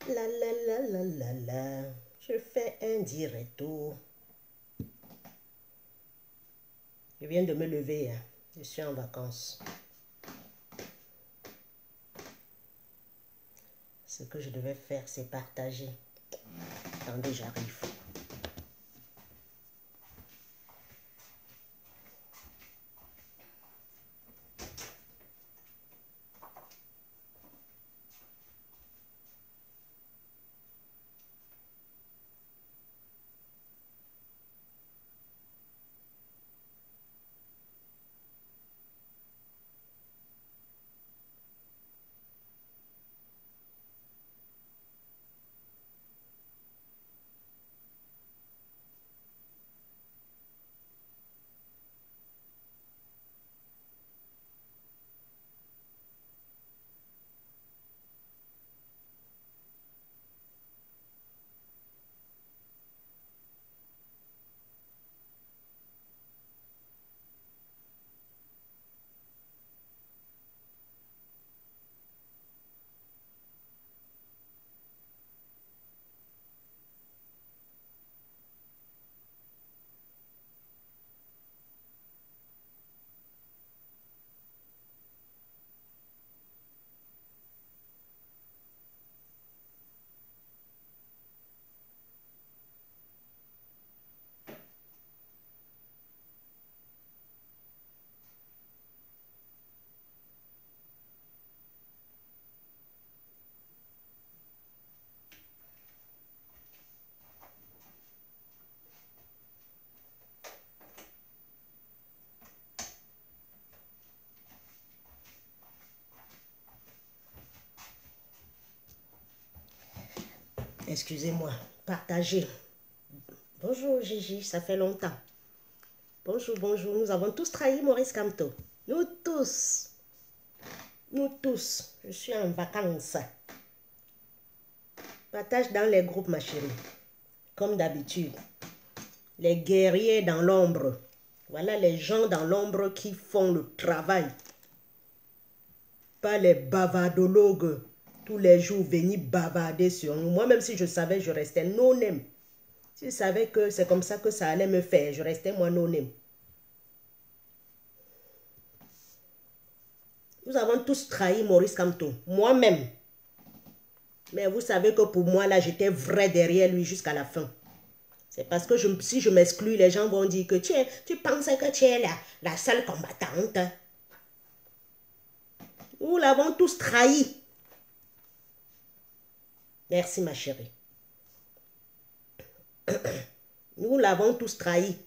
La la la la la la. Je fais un directo. Je viens de me lever. Hein. Je suis en vacances. Ce que je devais faire, c'est partager. Attendez, j'arrive. Excusez-moi. Partagez. Bonjour Gigi, ça fait longtemps. Bonjour, bonjour. Nous avons tous trahi Maurice Kamto. Nous tous. Nous tous. Je suis en vacances. Partage dans les groupes, ma chérie. Comme d'habitude. Les guerriers dans l'ombre. Voilà les gens dans l'ombre qui font le travail. Pas les bavardologues. Tous les jours venir bavarder sur nous. Moi, même si je savais, je restais non-name. Si je savais que c'est comme ça que ça allait me faire, je restais moi non-name. Nous avons tous trahi Maurice Kamto. Moi-même. Mais vous savez que pour moi, là, j'étais vrai derrière lui jusqu'à la fin. C'est parce que si je m'exclus, les gens vont dire que tu pensais que tu es la seule combattante. Nous l'avons tous trahi. Merci, ma chérie. Nous l'avons tous trahi.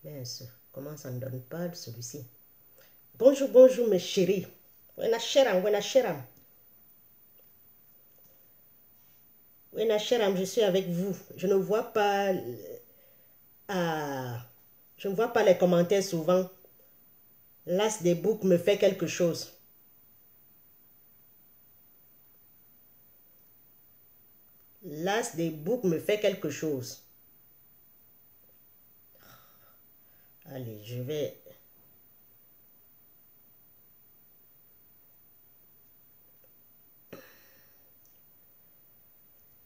Mais comment ça ne donne pas celui-ci? Bonjour, bonjour, mes chéris. Wena Sheram, Wena Sheram. Wena Sheram, je suis avec vous. Je ne vois pas... je ne vois pas les commentaires souvent. L'as des boucs me fait quelque chose. L'as des boucs me fait quelque chose. Allez, je vais...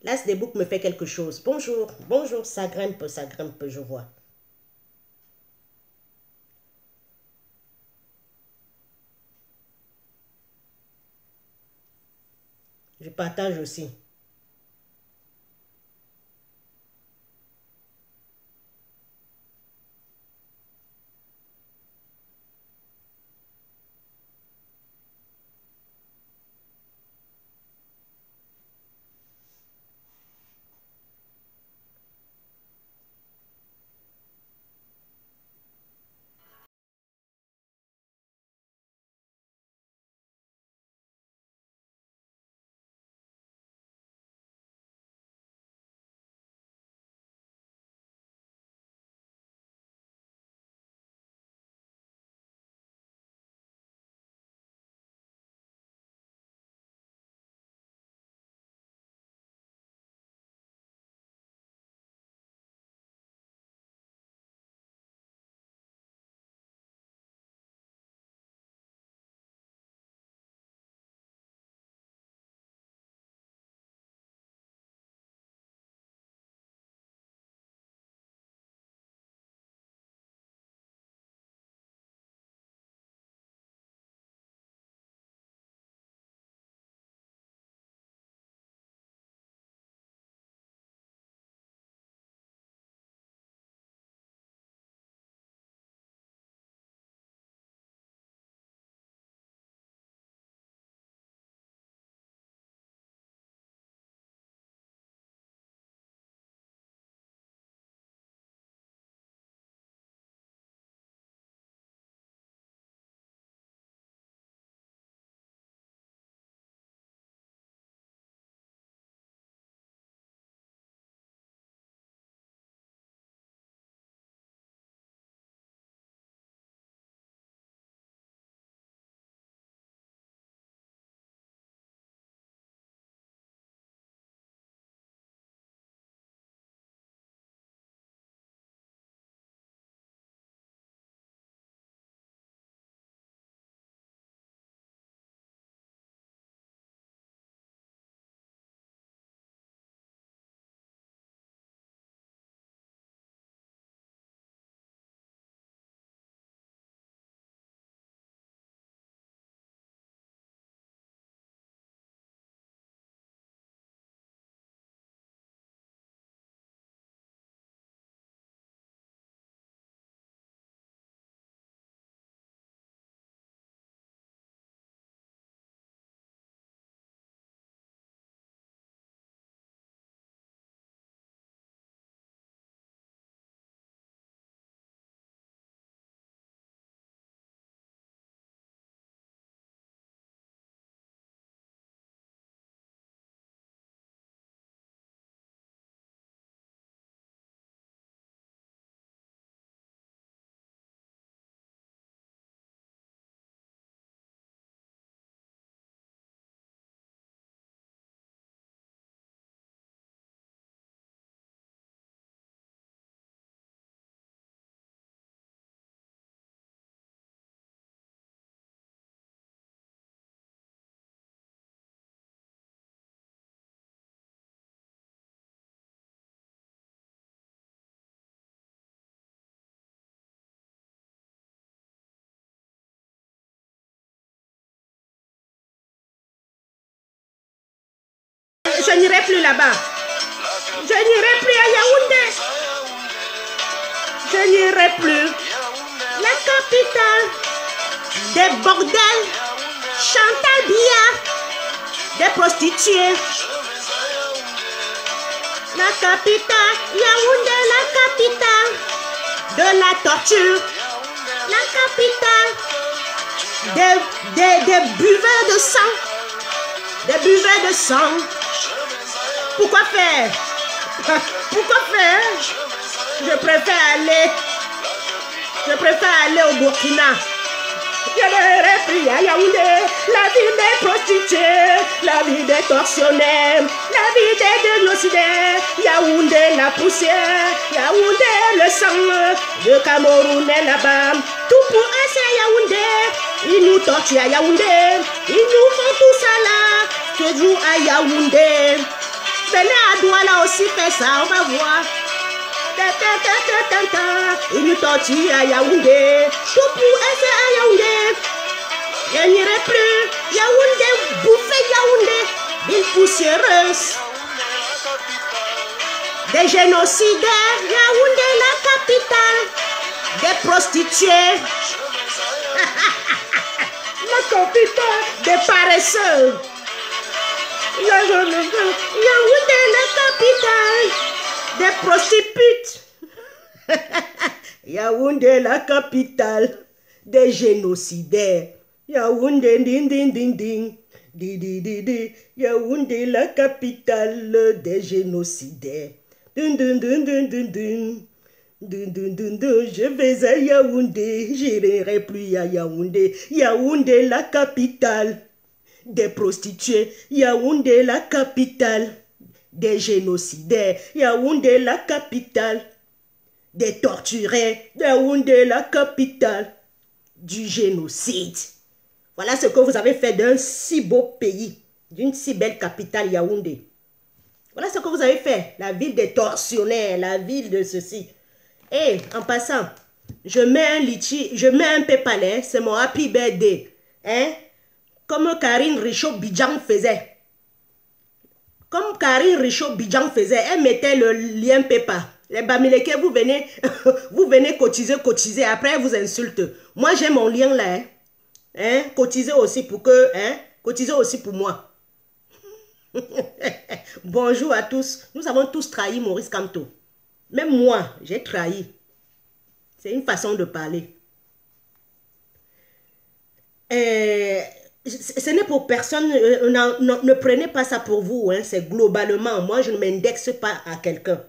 L'as des boucs me fait quelque chose. Bonjour, bonjour, ça grimpe, je vois. Je partage aussi. je n'irai plus là-bas. Je n'irai plus à Yaoundé. Je n'irai plus. La capitale des bordels, Chantal Biya, des prostituées. La capitale, Yaoundé, la capitale de la torture. La capitale des buveurs de sang. Des buveurs de sang. Pourquoi faire? Pourquoi faire? Je préfère aller au Burkina. Je n'irai plus à Yaoundé, la ville des prostituées, la ville des tortionnaires, la ville des génocidaires. Yaoundé la poussière, Yaoundé le sang, le Cameroun est là-bas. Tout pour eux c'est Yaoundé, ils nous torturent à Yaoundé, ils nous font tout ça là, toujours à Yaoundé. Venez à Douala aussi faire ça, on va voir. Il nous torture à Yaoundé. Tout pour eux c'est à Yaoundé. Je n'irai plus. Yaoundé, bouffez Yaoundé. Ville poussiéreuse. Des génocidaires. Yaoundé la capitale des prostituées. La capitale des paresseux. Yaoundé la capitale des prostituées. Yaoundé la capitale des génocidaires. Yaoundé ding ding ding ding. Di di di di. Yaoundé la capitale des génocidaires. Dun dun dun dun dun dun. Dun dun dun dun. Je vais à Yaoundé, je n'irai plus à Yaoundé. Yaoundé la capitale des prostituées. Yaoundé la capitale des génocidaires. Yaoundé la capitale des torturés. Yaoundé la capitale du génocide. Voilà ce que vous avez fait d'un si beau pays, d'une si belle capitale, Yaoundé. Voilà ce que vous avez fait. La ville des tortionnaires, la ville de ceci. Et en passant, je mets un litchi, je mets un pépalais, c'est mon happy birthday. Hein? Comme Karine Richaud-Bidjan faisait. Comme Karine Richaud-Bidjan faisait, elle mettait le lien PayPal. Les Bamileke, vous venez cotiser, après elle vous insulte. Moi j'ai mon lien là. Hein? Cotisez aussi pour que, hein? Cotisez aussi pour moi. Bonjour à tous. Nous avons tous trahi Maurice Kamto. Même moi, j'ai trahi. C'est une façon de parler. Ce n'est pour personne, ne prenez pas ça pour vous, hein, c'est globalement, moi je ne m'indexe pas à quelqu'un.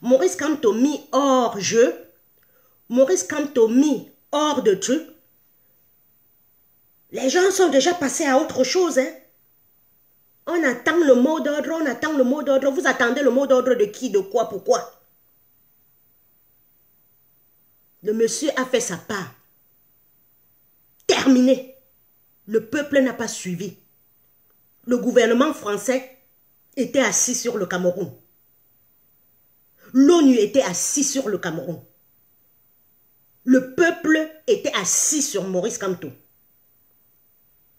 Maurice Kamto mis hors jeu, Maurice Kamto mis hors de truc, les gens sont déjà passés à autre chose. Hein. On attend le mot d'ordre, on attend le mot d'ordre, vous attendez le mot d'ordre de qui, de quoi, pourquoi? Le monsieur a fait sa part. Terminé. Le peuple n'a pas suivi. Le gouvernement français était assis sur le Cameroun. L'ONU était assis sur le Cameroun. Le peuple était assis sur Maurice Kamto.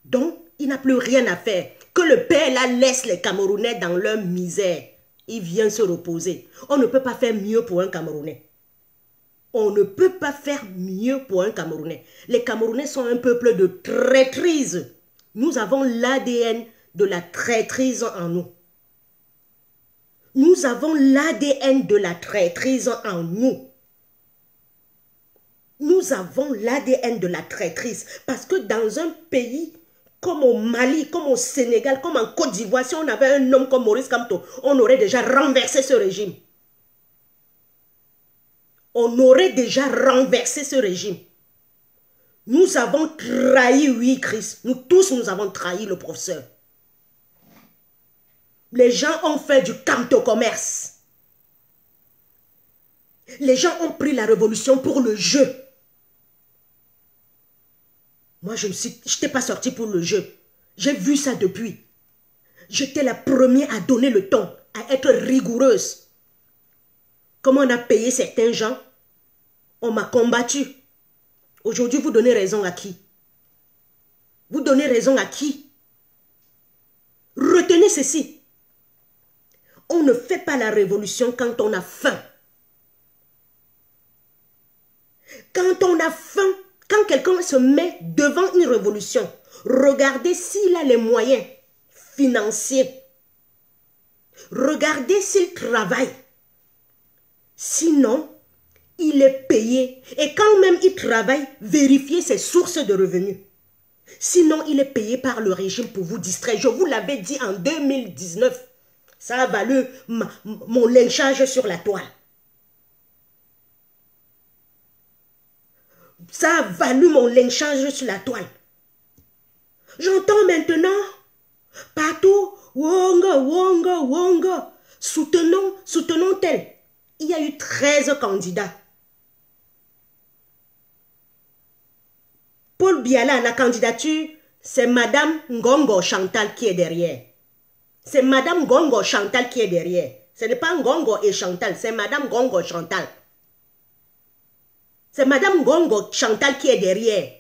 Donc, il n'a plus rien à faire. Que le père là laisse les Camerounais dans leur misère. Il vient se reposer. On ne peut pas faire mieux pour un Camerounais. On ne peut pas faire mieux pour un Camerounais. Les Camerounais sont un peuple de traîtrise. Nous avons l'ADN de la traîtrise en nous. Nous avons l'ADN de la traîtrise en nous. Nous avons l'ADN de la traîtrise. Parce que dans un pays comme au Mali, comme au Sénégal, comme en Côte d'Ivoire, si on avait un homme comme Maurice Kamto, on aurait déjà renversé ce régime. On aurait déjà renversé ce régime. Nous avons trahi, oui, Chris. Nous tous, nous avons trahi le professeur. Les gens ont fait du Kamto-commerce. Les gens ont pris la révolution pour le jeu. Moi, je n'étais pas sortie pour le jeu. J'ai vu ça depuis. J'étais la première à donner le ton, à être rigoureuse. Comment on a payé certains gens? On m'a combattu. Aujourd'hui, vous donnez raison à qui? Vous donnez raison à qui? Retenez ceci. On ne fait pas la révolution quand on a faim. Quand on a faim, quand quelqu'un se met devant une révolution, regardez s'il a les moyens financiers. Regardez s'il travaille. Sinon, il est payé. Et quand même il travaille, vérifiez ses sources de revenus. Sinon, il est payé par le régime pour vous distraire. Je vous l'avais dit en 2019. Ça a valu mon lynchage sur la toile. Ça a valu mon lynchage sur la toile. J'entends maintenant, partout, Wonga, Wonga, Wonga. Soutenons tel. Il y a eu 13 candidats. Paul Biala, la candidature, c'est Madame Ngongo Chantal qui est derrière. C'est Madame Ngongo Chantal qui est derrière. Ce n'est pas Ngongo et Chantal, c'est Madame Ngongo Chantal. C'est Madame Ngongo Chantal qui est derrière.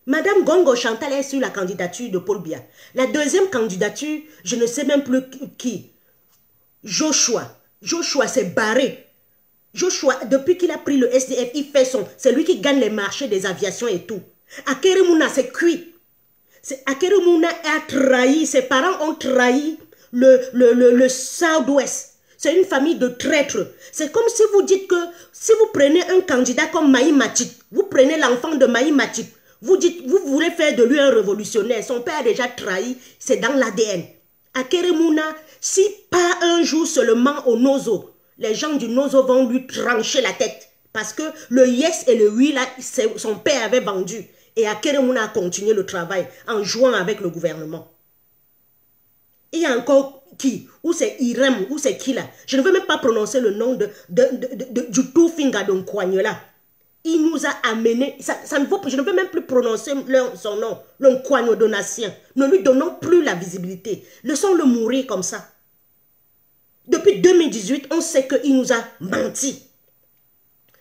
Madame Ngongo Chantal est sur la candidature de Paul Biya. La deuxième candidature, je ne sais même plus qui. Joshua. Joshua s'est barré. Joshua, depuis qu'il a pris le SDF, il fait son... C'est lui qui gagne les marchés des aviations et tout. Akeremouna, c'est cuit. Akeremouna a trahi, ses parents ont trahi le Southwest. C'est une famille de traîtres. C'est comme si vous dites que si vous prenez un candidat comme Mahi Matip, vous prenez l'enfant de Mahi Matip, vous dites, vous voulez faire de lui un révolutionnaire. Son père a déjà trahi, c'est dans l'ADN. Akeremouna, si pas un jour seulement au Nozo, les gens du Nozo vont lui trancher la tête. Parce que le yes et le oui, là, son père avait vendu. Et Akeremouna a continué le travail en jouant avec le gouvernement. Il y a encore qui? Ou c'est Irem? Ou c'est qui là? Je ne veux même pas prononcer le nom du Toufinga Nkoagne là. Il nous a amené, ça ne vaut, je ne veux même plus prononcer son nom, le Nkoagne Donatien. Ne lui donnons plus la visibilité. Laissons-le mourir comme ça. Depuis 2018, on sait qu'il nous a menti.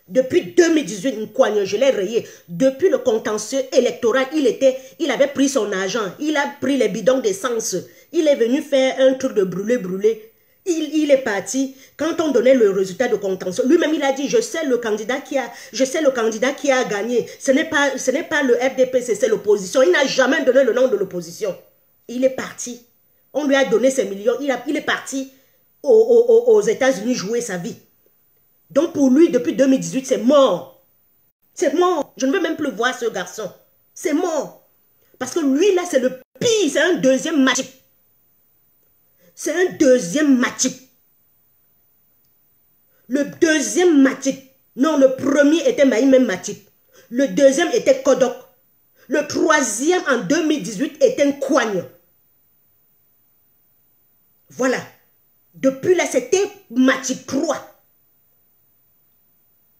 Depuis 2018, Nkoagne, je l'ai rayé. Depuis le contentieux électoral, il avait pris son argent. Il a pris les bidons d'essence. Il est venu faire un truc de brûler. Il est parti. Quand on donnait le résultat de contentieux, lui-même il a dit, je sais le candidat qui a gagné. Ce n'est pas le FDPC, c'est l'opposition. Il n'a jamais donné le nom de l'opposition. Il est parti. On lui a donné ses millions. Il est parti aux États-Unis jouer sa vie. Donc pour lui, depuis 2018, c'est mort. C'est mort. Je ne veux même plus voir ce garçon. C'est mort. Parce que lui, là, c'est le pire. C'est un deuxième Matip. C'est un deuxième Matip. Le deuxième Matip. Non, le premier était Maïmem Matip. Le deuxième était Kodok. Le troisième, en 2018, était Nkoagne. Voilà. Depuis là, c'était Matip 3.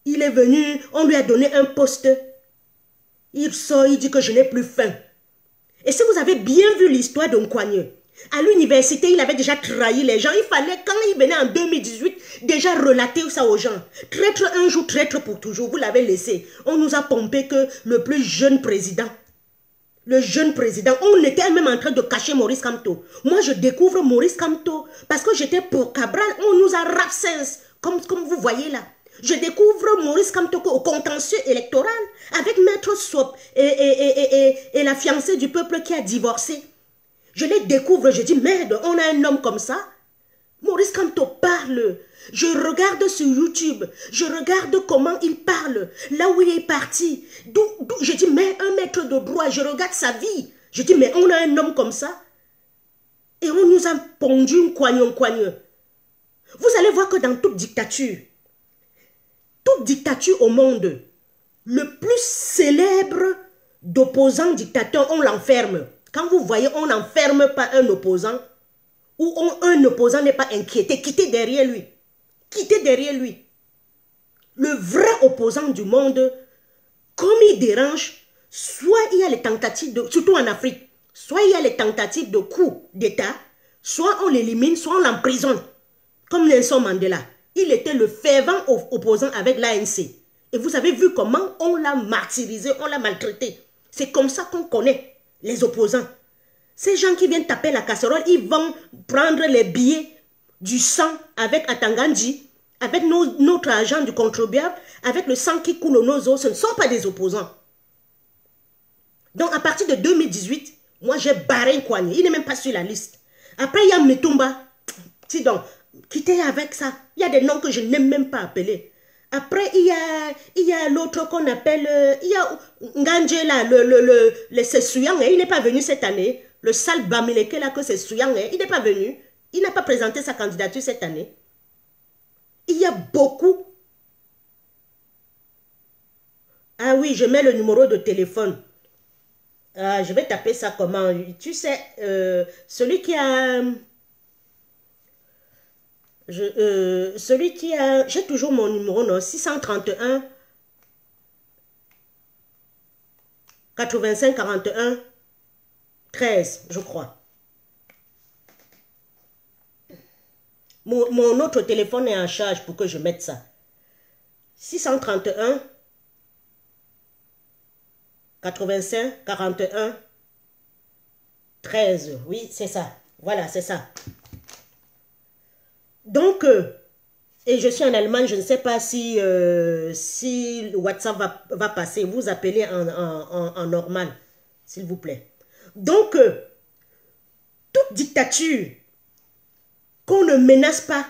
Il est venu, on lui a donné un poste. Il sort, il dit que je n'ai plus faim. Et si vous avez bien vu l'histoire de Nkoagne, à l'université, il avait déjà trahi les gens. Il fallait, quand il venait en 2018, déjà relater ça aux gens. Traître un jour, traître pour toujours. Vous l'avez laissé. On nous a pompé que le plus jeune président, on était même en train de cacher Maurice Kamto. Moi, je découvre Maurice Kamto parce que j'étais pour Cabral. On nous a rapsens, comme vous voyez là. Je découvre Maurice Kamto au contentieux électoral avec Maître Swap et la fiancée du peuple qui a divorcé. Je les découvre, je dis merde, on a un homme comme ça. Maurice Kamto parle. Je regarde sur YouTube, je regarde comment il parle, là où il est parti. Je dis mais un maître de droit, je regarde sa vie. Je dis mais on a un homme comme ça. Et on nous a pondu Nkoagne. Vous allez voir que dans toute dictature au monde, le plus célèbre d'opposants dictateurs, on l'enferme. Quand vous voyez, on n'enferme pas un opposant ou un opposant n'est pas inquiété, quittez derrière lui. Quittez derrière lui. Le vrai opposant du monde, comme il dérange, soit il y a les tentatives, surtout en Afrique, soit il y a les tentatives de coup d'État, soit on l'élimine, soit on l'emprisonne. Comme Nelson Mandela. Il était le fervent opposant avec l'ANC. Et vous avez vu comment on l'a martyrisé, on l'a maltraité. C'est comme ça qu'on connaît les opposants. Ces gens qui viennent taper la casserole, ils vont prendre les billets du sang avec Atangandji, avec notre argent du contribuable, avec le sang qui coule aux nos os. Ce ne sont pas des opposants. Donc, à partir de 2018, moi, j'ai barré Nkwanye. Il n'est même pas sur la liste. Après, il y a Metumba. Si donc, quittez avec ça. Il y a des noms que je n'aime même pas appeler. Après, il y a l'autre qu'on appelle... il y a Ngandje, là, le Sesuyang. Il n'est pas venu cette année. Le sale Bamileke, là, que Sesuyang, il n'est pas venu. Il n'a pas présenté sa candidature cette année. Il y a beaucoup. Ah oui, je mets le numéro de téléphone. Je vais taper ça comment? Tu sais, celui qui a... celui qui a... J'ai toujours mon numéro, non? 631 85 41 13, je crois. Mon autre téléphone est en charge pour que je mette ça. 631 85 41 13. Oui, c'est ça. Voilà, c'est ça. Donc, et je suis en Allemagne, je ne sais pas si, si WhatsApp va passer. Vous appelez en normal, s'il vous plaît. Donc, toute dictature qu'on ne menace pas,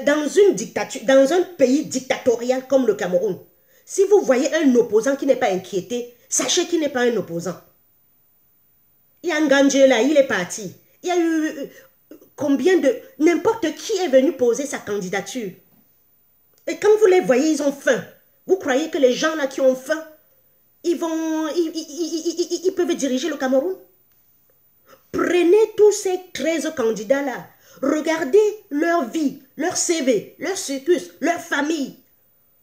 dans une dictature, dans un pays dictatorial comme le Cameroun, si vous voyez un opposant qui n'est pas inquiété, sachez qu'il n'est pas un opposant. Il y a Ngandje là, il est parti. Il y a eu combien de... N'importe qui est venu poser sa candidature. Et quand vous les voyez, ils ont faim. Vous croyez que les gens là qui ont faim, ils peuvent diriger le Cameroun? Prenez tous ces 13 candidats là. Regardez leur vie, leur CV, leur circus, leur famille.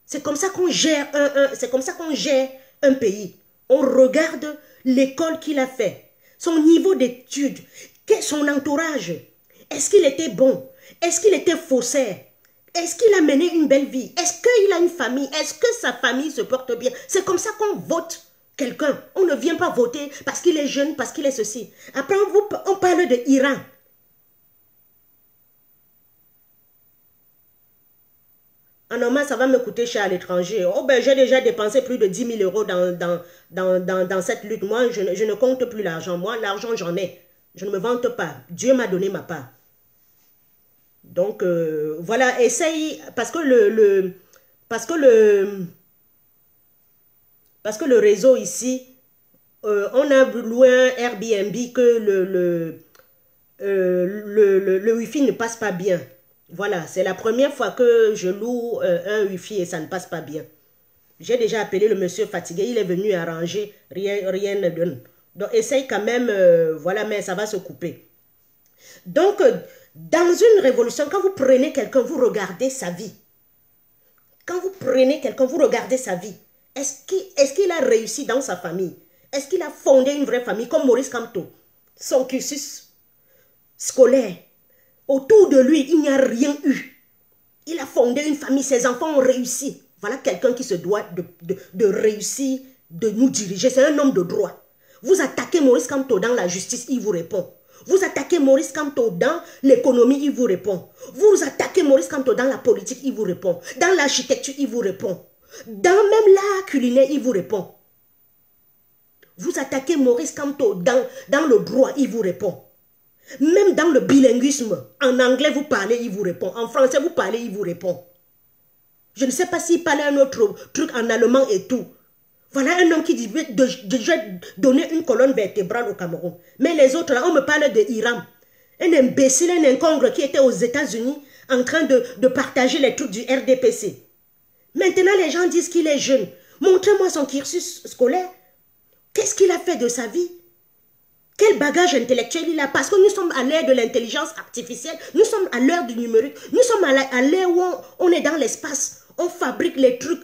C'est comme ça qu'on gère c'est comme ça qu'on gère un pays. On regarde l'école qu'il a fait, son niveau d'études, son entourage. Est-ce qu'il était bon? Est-ce qu'il était faussaire? Est-ce qu'il a mené une belle vie? Est-ce qu'il a une famille? Est-ce que sa famille se porte bien? C'est comme ça qu'on vote quelqu'un. On ne vient pas voter parce qu'il est jeune, parce qu'il est ceci. Après, on parle de Iran. En normal, ça va me coûter cher à l'étranger. Oh ben, j'ai déjà dépensé plus de 10 000 euros dans cette lutte. Moi, je ne compte plus l'argent. Moi, l'argent, j'en ai. Je ne me vante pas. Dieu m'a donné ma part. Donc, voilà, essaye, parce que le réseau ici, on a loué un Airbnb que le Wi-Fi ne passe pas bien. Voilà, c'est la première fois que je loue un Wi-Fi et ça ne passe pas bien. J'ai déjà appelé le monsieur fatigué, il est venu arranger, rien ne donne. Donc, essaye quand même, voilà, mais ça va se couper. Donc, dans une révolution, quand vous prenez quelqu'un, vous regardez sa vie. Quand vous prenez quelqu'un, vous regardez sa vie. Est-ce qu'il a réussi dans sa famille? Est-ce qu'il a fondé une vraie famille comme Maurice Kamto? Son cursus scolaire. Autour de lui, il n'y a rien eu. Il a fondé une famille, ses enfants ont réussi. Voilà quelqu'un qui se doit de réussir, de nous diriger. C'est un homme de droit. Vous attaquez Maurice Kamto dans la justice, il vous répond. Vous attaquez Maurice Kamto dans l'économie, il vous répond. Vous attaquez Maurice Kamto dans la politique, il vous répond. Dans l'architecture, il vous répond. Dans même l'art culinaire, il vous répond. Vous attaquez Maurice Kamto dans le droit, il vous répond. Même dans le bilinguisme, en anglais vous parlez, il vous répond. En français vous parlez, il vous répond. Je ne sais pas s'il parlait un autre truc en allemand et tout. Voilà un homme qui dit déjà donner une colonne vertébrale au Cameroun. Mais les autres, là, on me parle de Hiram. Un imbécile, un incongre qui était aux États-Unis en train de partager les trucs du RDPC. Maintenant, les gens disent qu'il est jeune. Montrez-moi son cursus scolaire. Qu'est-ce qu'il a fait de sa vie? Quel bagage intellectuel il a? Parce que nous sommes à l'ère de l'intelligence artificielle. Nous sommes à l'heure du numérique. Nous sommes à l'ère où on est dans l'espace. On fabrique les trucs,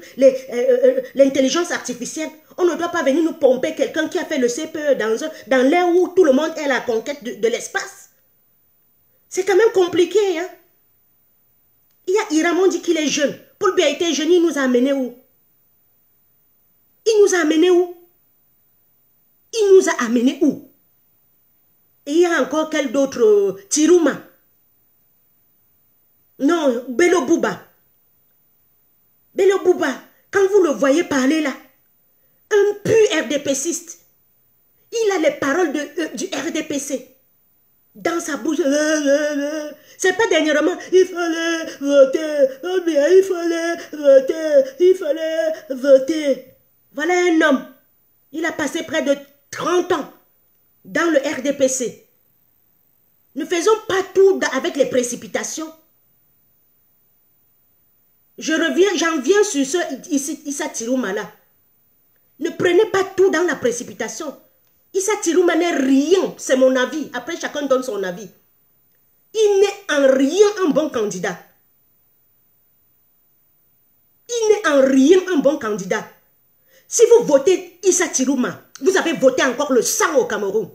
l'intelligence artificielle. On ne doit pas venir nous pomper quelqu'un qui a fait le CPE dans l'ère où tout le monde est à la conquête de l'espace. C'est quand même compliqué, hein? Il y a Hiram, on dit qu'il est jeune. Paul Biya était jeune, il nous a amené où? Il nous a amené où? Il nous a amené où? a encore quel d'autre? Tirouma. Non, Bello Bouba. Bello Bouba, quand vous le voyez parler là, un pur RDPciste, il a les paroles du RDPC dans sa bouche. C'est pas dernièrement, il fallait voter, oh bien, il fallait voter. Voilà un homme, il a passé près de 30 ans dans le RDPC. Ne faisons pas tout avec les précipitations. J'en viens sur ce Issa Tirouma là. Ne prenez pas tout dans la précipitation. Issa Tirouma n'est rien, c'est mon avis. Après, chacun donne son avis. Il n'est en rien un bon candidat. Il n'est en rien un bon candidat. Si vous votez Issa Tirouma, vous avez voté encore le sang au Cameroun.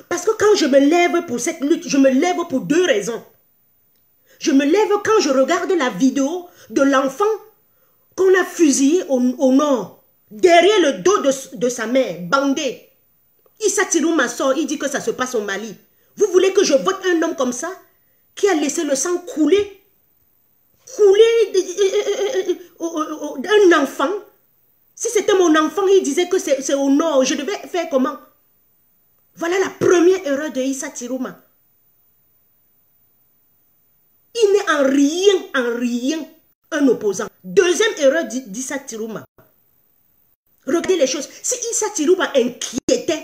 Parce que quand je me lève pour cette lutte, je me lève pour deux raisons. Je me lève quand je regarde la vidéo de l'enfant qu'on a fusillé au nord, derrière le dos de sa mère, bandé. Issa Tirouma sort, il dit que ça se passe au Mali. Vous voulez que je vote un homme comme ça, qui a laissé le sang couler un enfant? Si c'était mon enfant, il disait que c'est au nord, je devais faire comment? Voilà la première erreur de Issa Tirouma. Il n'est en rien un opposant. Deuxième erreur d'Issa Tirouma. Regardez les choses. Si Issa Tirouma inquiétait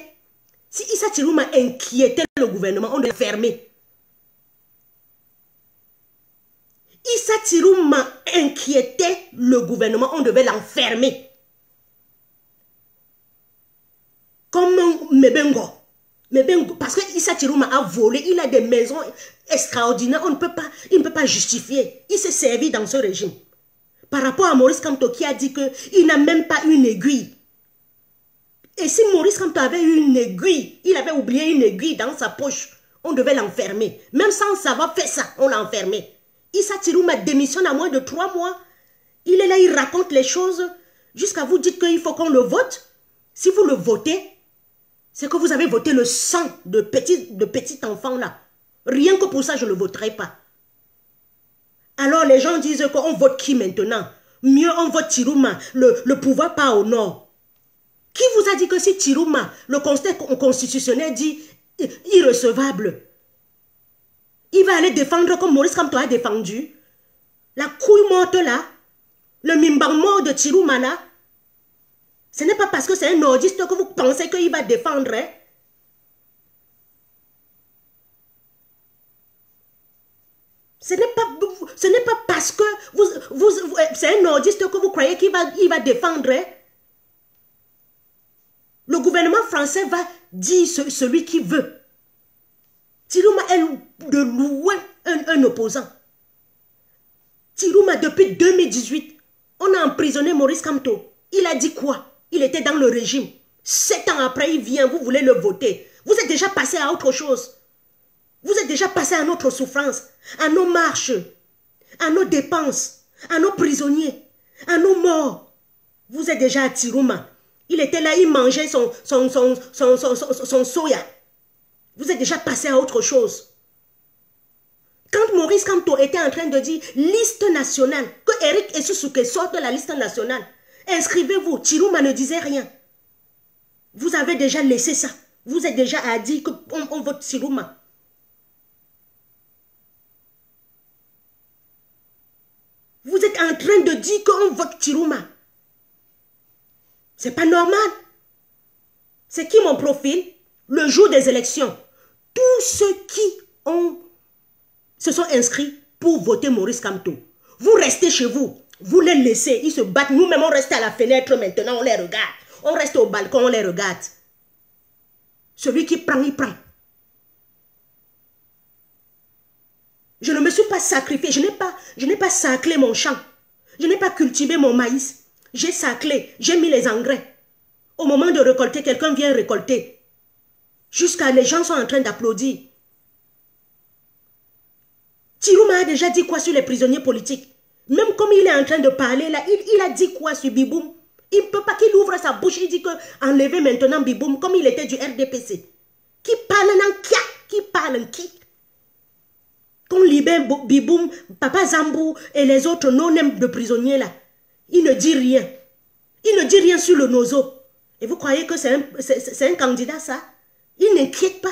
le gouvernement, on devait fermer. Issa Tirouma inquiétait le gouvernement, on devait l'enfermer. Comme Mebengo. Parce que Issa Tirouma a volé, il a des maisons extraordinaires, il ne peut pas justifier. Il s'est servi dans ce régime. Par rapport à Maurice Kamto qui a dit qu'il n'a même pas une aiguille. Et si Maurice Kamto avait eu une aiguille, il avait oublié une aiguille dans sa poche, on devait l'enfermer. Même sans savoir faire ça, on l'a enfermé. Issa Tirouma démissionne à moins de 3 mois. Il est là, il raconte les choses, jusqu'à vous dire qu'il faut qu'on le vote. Si vous le votez, c'est que vous avez voté le sang de petits enfants là. Rien que pour ça, je ne le voterai pas. Alors les gens disent qu'on vote qui maintenant? Mieux on vote Tirouma, le pouvoir part au nord. Qui vous a dit que si Tirouma, le conseil constitutionnel dit irrecevable, il va aller défendre comme Maurice Kamto a défendu? La couille morte là, le mimbang mort de Tirouma là, ce n'est pas parce que c'est un nordiste que vous pensez qu'il va défendre. Hein? Ce n'est pas parce que c'est un nordiste que vous croyez qu'il va défendre. Hein? Le gouvernement français va dire celui qui veut. Tirouma est de loin un opposant. Tirouma, depuis 2018, on a emprisonné Maurice Kamto. Il a dit quoi? Il était dans le régime. 7 ans après, il vient, vous voulez le voter. Vous êtes déjà passé à autre chose. Vous êtes déjà passé à notre souffrance, à nos marches, à nos dépenses, à nos prisonniers, à nos morts. Vous êtes déjà à Tirouma. Il était là, il mangeait son soya. Vous êtes déjà passé à autre chose. Quand Maurice Kamto était en train de dire liste nationale, que Eric Essousouké sorte de la liste nationale, inscrivez-vous, Tirouma ne disait rien. Vous avez déjà laissé ça. Vous êtes déjà à dire qu'on vote Tirouma. Vous êtes en train de dire qu'on vote Tirouma. C'est pas normal. C'est qui mon profil? Le jour des élections, tous ceux qui se sont inscrits pour voter Maurice Kamto, vous restez chez vous. Vous les laissez, ils se battent. Nous-mêmes, on reste à la fenêtre maintenant, on les regarde. On reste au balcon, on les regarde. Celui qui prend, il prend. Je ne me suis pas sacrifié. Je n'ai pas saclé mon champ. Je n'ai pas cultivé mon maïs. J'ai saclé, j'ai mis les engrais. Au moment de récolter, quelqu'un vient récolter. Jusqu'à les gens sont en train d'applaudir. Tirouma a déjà dit quoi sur les prisonniers politiques? Même comme il est en train de parler là, il a dit quoi sur Biboum? Il ne peut pas qu'il ouvre sa bouche, il dit que enlever maintenant Biboum, comme il était du RDPC. Qui parle en kia? Qui parle en qui? Qu'on libère Biboum, Papa Zambou et les autres non-nèmes de prisonniers là. Il ne dit rien. Il ne dit rien sur le nozo. Et vous croyez que c'est un candidat ça? Il n'inquiète pas.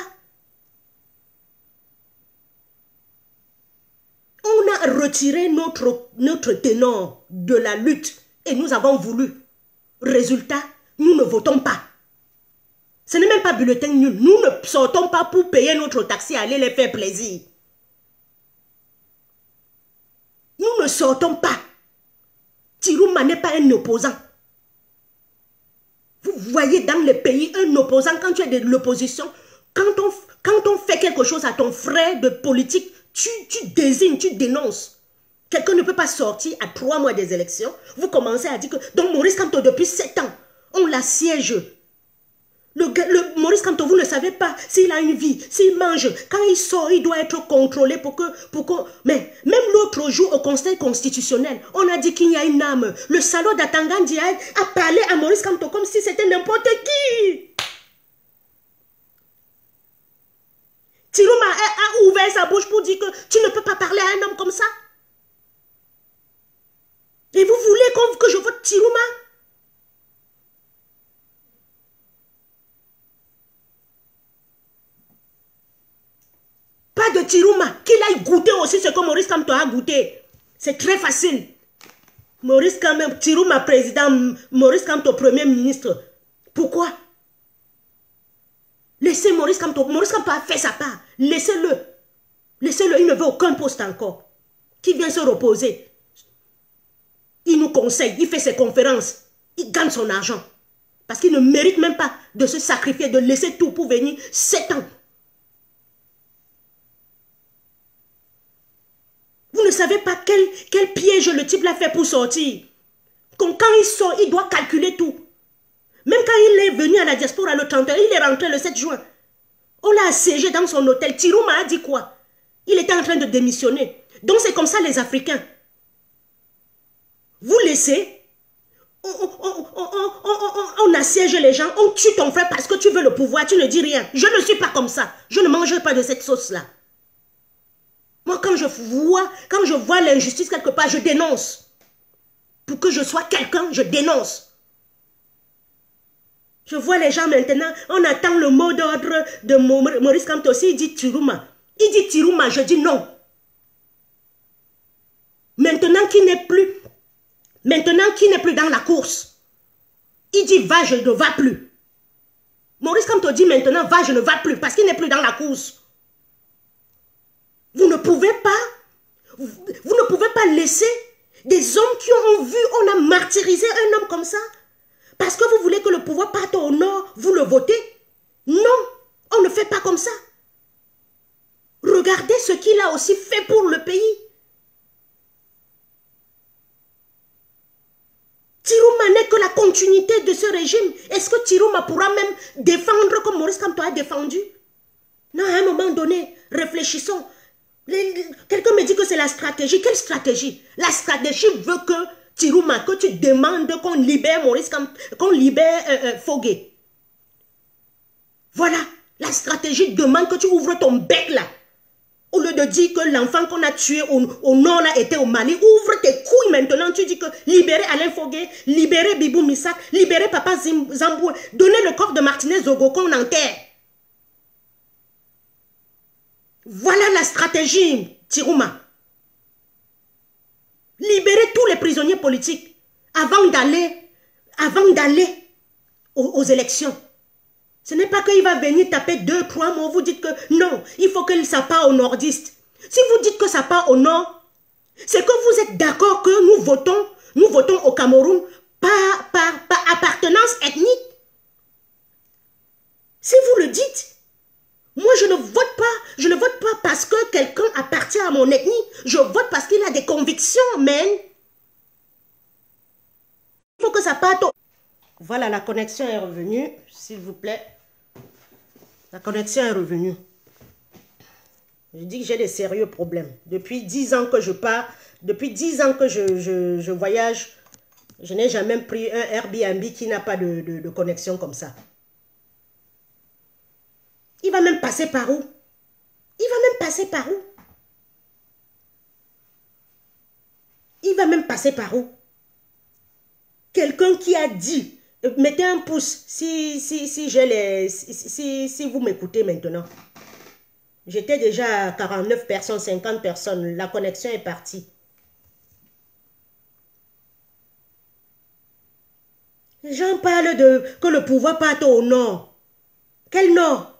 On a retiré notre ténor de la lutte et nous avons voulu. Résultat, nous ne votons pas. Ce n'est même pas bulletin nul. Nous ne sortons pas pour payer notre taxi et aller les faire plaisir. Nous ne sortons pas. Tirouma n'est pas un opposant. Vous voyez dans les pays un opposant, quand tu es de l'opposition, quand on fait quelque chose à ton frère de politique, tu désignes, tu dénonces. Quelqu'un ne peut pas sortir à 3 mois des élections. Vous commencez à dire que... Donc Maurice Kamto, depuis 7 ans, on l'assiège. Maurice Kamto, vous ne savez pas s'il a une vie, s'il mange. Quand il sort, il doit être contrôlé pour que... Mais même l'autre jour au Conseil constitutionnel, on a dit qu'il y a une âme. Le salaud d'Atangan Diaye a parlé à Maurice Kamto comme si c'était n'importe qui. Tirouma a ouvert sa bouche pour dire que tu ne peux pas parler à un homme comme ça. Et vous voulez que je vote Tirouma? Pas de Tirouma, qu'il aille goûter aussi ce que Maurice Kamto a goûté. C'est très facile. Maurice Kamto, Tirouma président, Maurice Kamto premier ministre. Pourquoi? Laissez Maurice Kamto. Maurice Kamto a fait sa part. Laissez-le. Laissez-le, il ne veut aucun poste encore. Qui vient se reposer. Il nous conseille, il fait ses conférences. Il gagne son argent. Parce qu'il ne mérite même pas de se sacrifier, de laisser tout pour venir 7 ans. Vous ne savez pas quel piège le type l'a fait pour sortir. Quand il sort, il doit calculer tout. Même quand il est venu à la diaspora le 31, il est rentré le 7 juin. On l'a assiégé dans son hôtel. Tirouma a dit quoi? Il était en train de démissionner. Donc c'est comme ça les Africains. Vous laissez, on assiège les gens, on tue ton frère parce que tu veux le pouvoir, tu ne dis rien. Je ne suis pas comme ça. Je ne mangerai pas de cette sauce-là. Moi, quand je vois l'injustice quelque part, je dénonce. Pour que je sois quelqu'un, je dénonce. Je vois les gens maintenant, on attend le mot d'ordre de Maurice Kamto. Il dit Tirouma. Il dit Tirouma, je dis non. Maintenant qu'il n'est plus dans la course, il dit va, je ne vais plus. Maurice Kamto dit maintenant va, je ne vais plus parce qu'il n'est plus dans la course. Vous ne pouvez pas laisser des hommes qui ont vu, on a martyrisé un homme comme ça. Parce que vous voulez que le pouvoir parte au nord, vous le votez? Non, on ne fait pas comme ça. Regardez ce qu'il a aussi fait pour le pays. Tirouma n'est que la continuité de ce régime. Est-ce que Tirouma pourra même défendre comme Maurice Kamto a défendu? Non, à un moment donné, réfléchissons. Quelqu'un me dit que c'est la stratégie. Quelle stratégie? La stratégie veut que Tirouma, que tu demandes qu'on libère Maurice Kamto, qu'on libère Fogué. Voilà, la stratégie demande que tu ouvres ton bec là. Au lieu de dire que l'enfant qu'on a tué au nord là était au Mali, ouvre tes couilles maintenant. Tu dis que libérer Alain Fogué, libérer Bibou Missak, libérer Papa Zambou, donner le corps de Martinez Zogo qu'on enterre. Voilà la stratégie, Tirouma. Libérer tous les prisonniers politiques avant d'aller aux élections. Ce n'est pas qu'il va venir taper 2-3 mots, vous dites que non, il faut que ça part aux nordistes. Si vous dites que ça part au nord, c'est que vous êtes d'accord que nous votons au Cameroun par appartenance ethnique. Si vous le dites, moi je ne vote pas parce que quelqu'un appartient à mon ethnie, je vote parce qu'il a des convictions, man. Il faut que ça parte au... Voilà, la connexion est revenue, s'il vous plaît. La connexion est revenue. Je dis que j'ai des sérieux problèmes. Depuis 10 ans que je pars, depuis 10 ans que je voyage, je n'ai jamais pris un Airbnb qui n'a pas de connexion comme ça. Il va même passer par où? Il va même passer par où? Il va même passer par où? Quelqu'un qui a dit, mettez un pouce si vous m'écoutez maintenant. J'étais déjà à 49 personnes, 50 personnes. La connexion est partie. Les gens parlent de que le pouvoir parte au nord. Quel nord?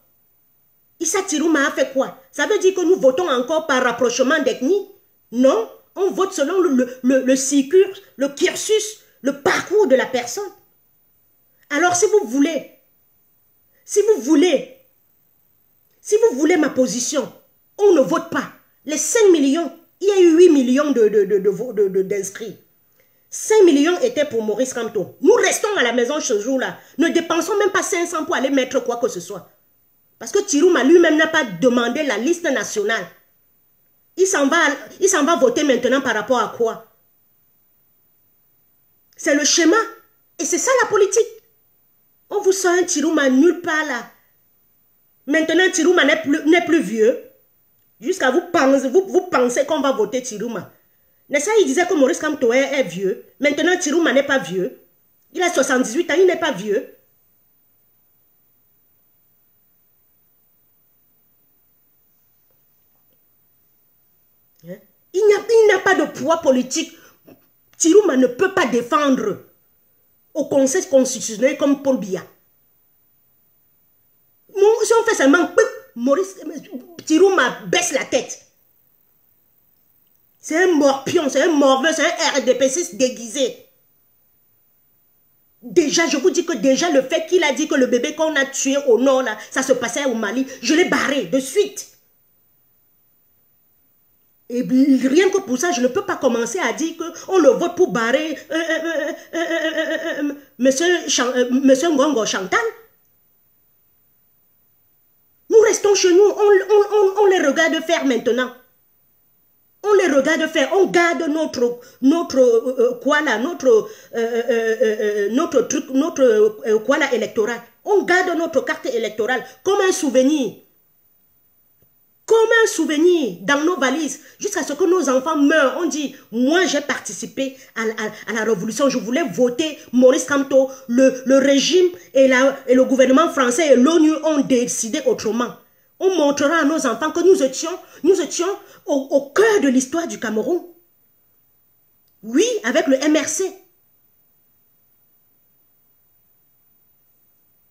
Issa Tirouma a fait quoi? Ça veut dire que nous votons encore par rapprochement d'ethnie? Non, on vote selon le circuit, le cursus, le parcours de la personne. Alors si vous voulez ma position, on ne vote pas. Les 5 millions, il y a eu 8 millions d'inscrits. 5 millions étaient pour Maurice Kamto. Nous restons à la maison ce jour-là. Ne dépensons même pas 500 pour aller mettre quoi que ce soit. Parce que Tirouma lui-même n'a pas demandé la liste nationale. Il s'en va voter maintenant par rapport à quoi? C'est le schéma. Et c'est ça la politique. On vous sort un Tirouma nulle part là. Maintenant, Tirouma n'est plus vieux. Jusqu'à vous pensez qu'on va voter Tirouma. N'est-ce pas, il disait que Maurice Kamto est vieux. Maintenant, Tirouma n'est pas vieux. Il a 78 ans, il n'est pas vieux. Hein? Il n'a pas de poids politique. Tirouma ne peut pas défendre au Conseil constitutionnel comme Paul Biya. Si on fait seulement, Maurice Tirouma baisse la tête. C'est un morpion, c'est un morveux, c'est un RDPC déguisé. Déjà, je vous dis que déjà le fait qu'il a dit que le bébé qu'on a tué au nord, là, ça se passait au Mali, je l'ai barré de suite. Et rien que pour ça, je ne peux pas commencer à dire qu'on le vote pour barrer monsieur Ngongo Chantal. Nous restons chez nous, on les regarde faire maintenant. On les regarde faire, on garde notre électoral. On garde notre carte électorale comme un souvenir. Comme un souvenir dans nos valises, jusqu'à ce que nos enfants meurent. On dit, moi j'ai participé à la révolution, je voulais voter Maurice Kamto. Le régime et le gouvernement français et l'ONU ont décidé autrement. On montrera à nos enfants que nous étions au cœur de l'histoire du Cameroun. Oui, avec le MRC.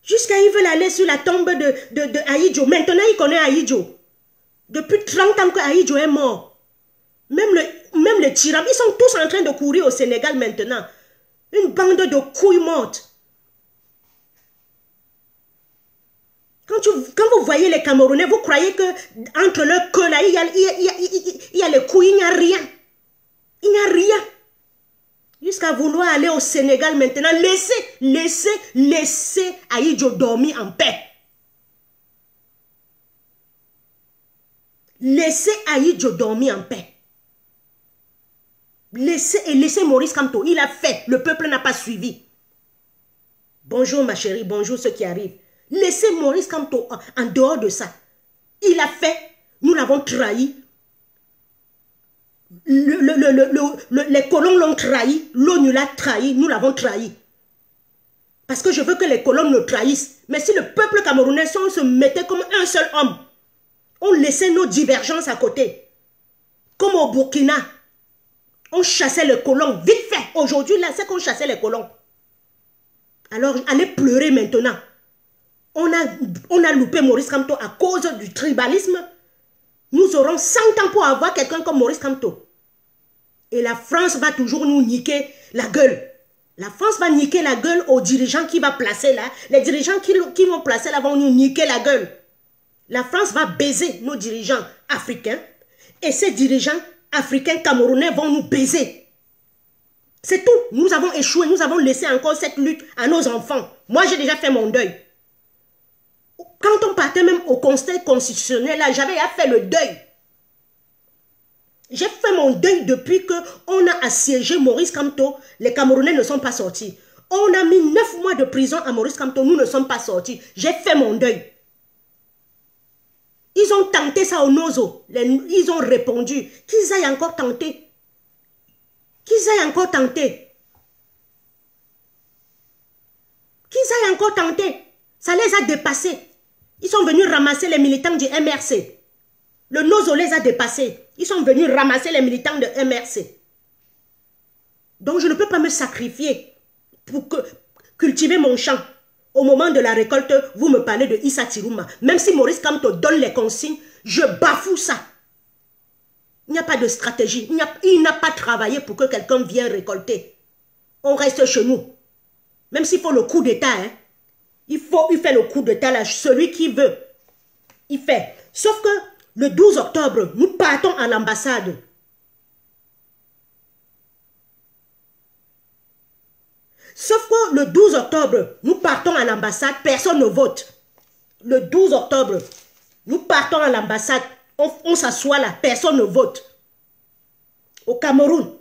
Jusqu'à ils veulent aller sur la tombe de Ahidjo. Maintenant, ils connaissent Ahidjo. Depuis 30 ans que Ahidjo est mort. Même les tyrans, ils sont tous en train de courir au Sénégal maintenant. Une bande de couilles mortes. Quand vous voyez les Camerounais, vous croyez que entre leurs queues là, il y a les couilles, il n'y a rien. Il n'y a rien. Jusqu'à vouloir aller au Sénégal maintenant, laissez Ahidjo dormir en paix. Laissez Ahidjo dormir en paix. Laissez Maurice Kamto. Il a fait. Le peuple n'a pas suivi. Bonjour ma chérie. Bonjour ceux qui arrivent. Laissez Maurice Kamto en dehors de ça. Il a fait. Nous l'avons trahi. Les colons l'ont trahi. L'ONU l'a trahi. Nous l'avons trahi. Parce que je veux que les colons nous trahissent. Mais si le peuple camerounais se mettait comme un seul homme, on laissait nos divergences à côté. Comme au Burkina. On chassait les colons. Vite fait. Aujourd'hui, là, c'est qu'on chassait les colons. Alors, allez pleurer maintenant. On a loupé Maurice Kamto à cause du tribalisme. Nous aurons 100 ans pour avoir quelqu'un comme Maurice Kamto. Et la France va toujours nous niquer la gueule. La France va niquer la gueule aux dirigeants qui va placer là. Les dirigeants qui vont placer là vont nous niquer la gueule. La France va baiser nos dirigeants africains et ces dirigeants africains camerounais vont nous baiser. C'est tout. Nous avons échoué. Nous avons laissé encore cette lutte à nos enfants. Moi, j'ai déjà fait mon deuil. Quand on partait même au Conseil constitutionnel, là, j'avais fait le deuil. J'ai fait mon deuil depuis qu'on a assiégé Maurice Kamto. Les Camerounais ne sont pas sortis. On a mis 9 mois de prison à Maurice Kamto. Nous ne sommes pas sortis. J'ai fait mon deuil. Ils ont tenté ça au Nozo. Ils ont répondu. Qu'ils aillent encore tenter. Qu'ils aillent encore tenter. Qu'ils aillent encore tenter. Ça les a dépassés. Ils sont venus ramasser les militants du MRC. Le Nozo les a dépassés. Ils sont venus ramasser les militants de MRC. Donc je ne peux pas me sacrifier pour cultiver mon champ. Au moment de la récolte, vous me parlez de Issa Tirouma. Même si Maurice Kamto donne les consignes, je bafoue ça. Il n'y a pas de stratégie. Il n'a pas travaillé pour que quelqu'un vienne récolter. On reste chez nous. Même s'il faut le coup d'État, hein. Il fait le coup d'État là, celui qui veut. Il fait. Sauf que le 12 octobre, nous partons à l'ambassade. Sauf que le 12 octobre, nous partons à l'ambassade, personne ne vote. Le 12 octobre, nous partons à l'ambassade, on s'assoit là, personne ne vote. Au Cameroun,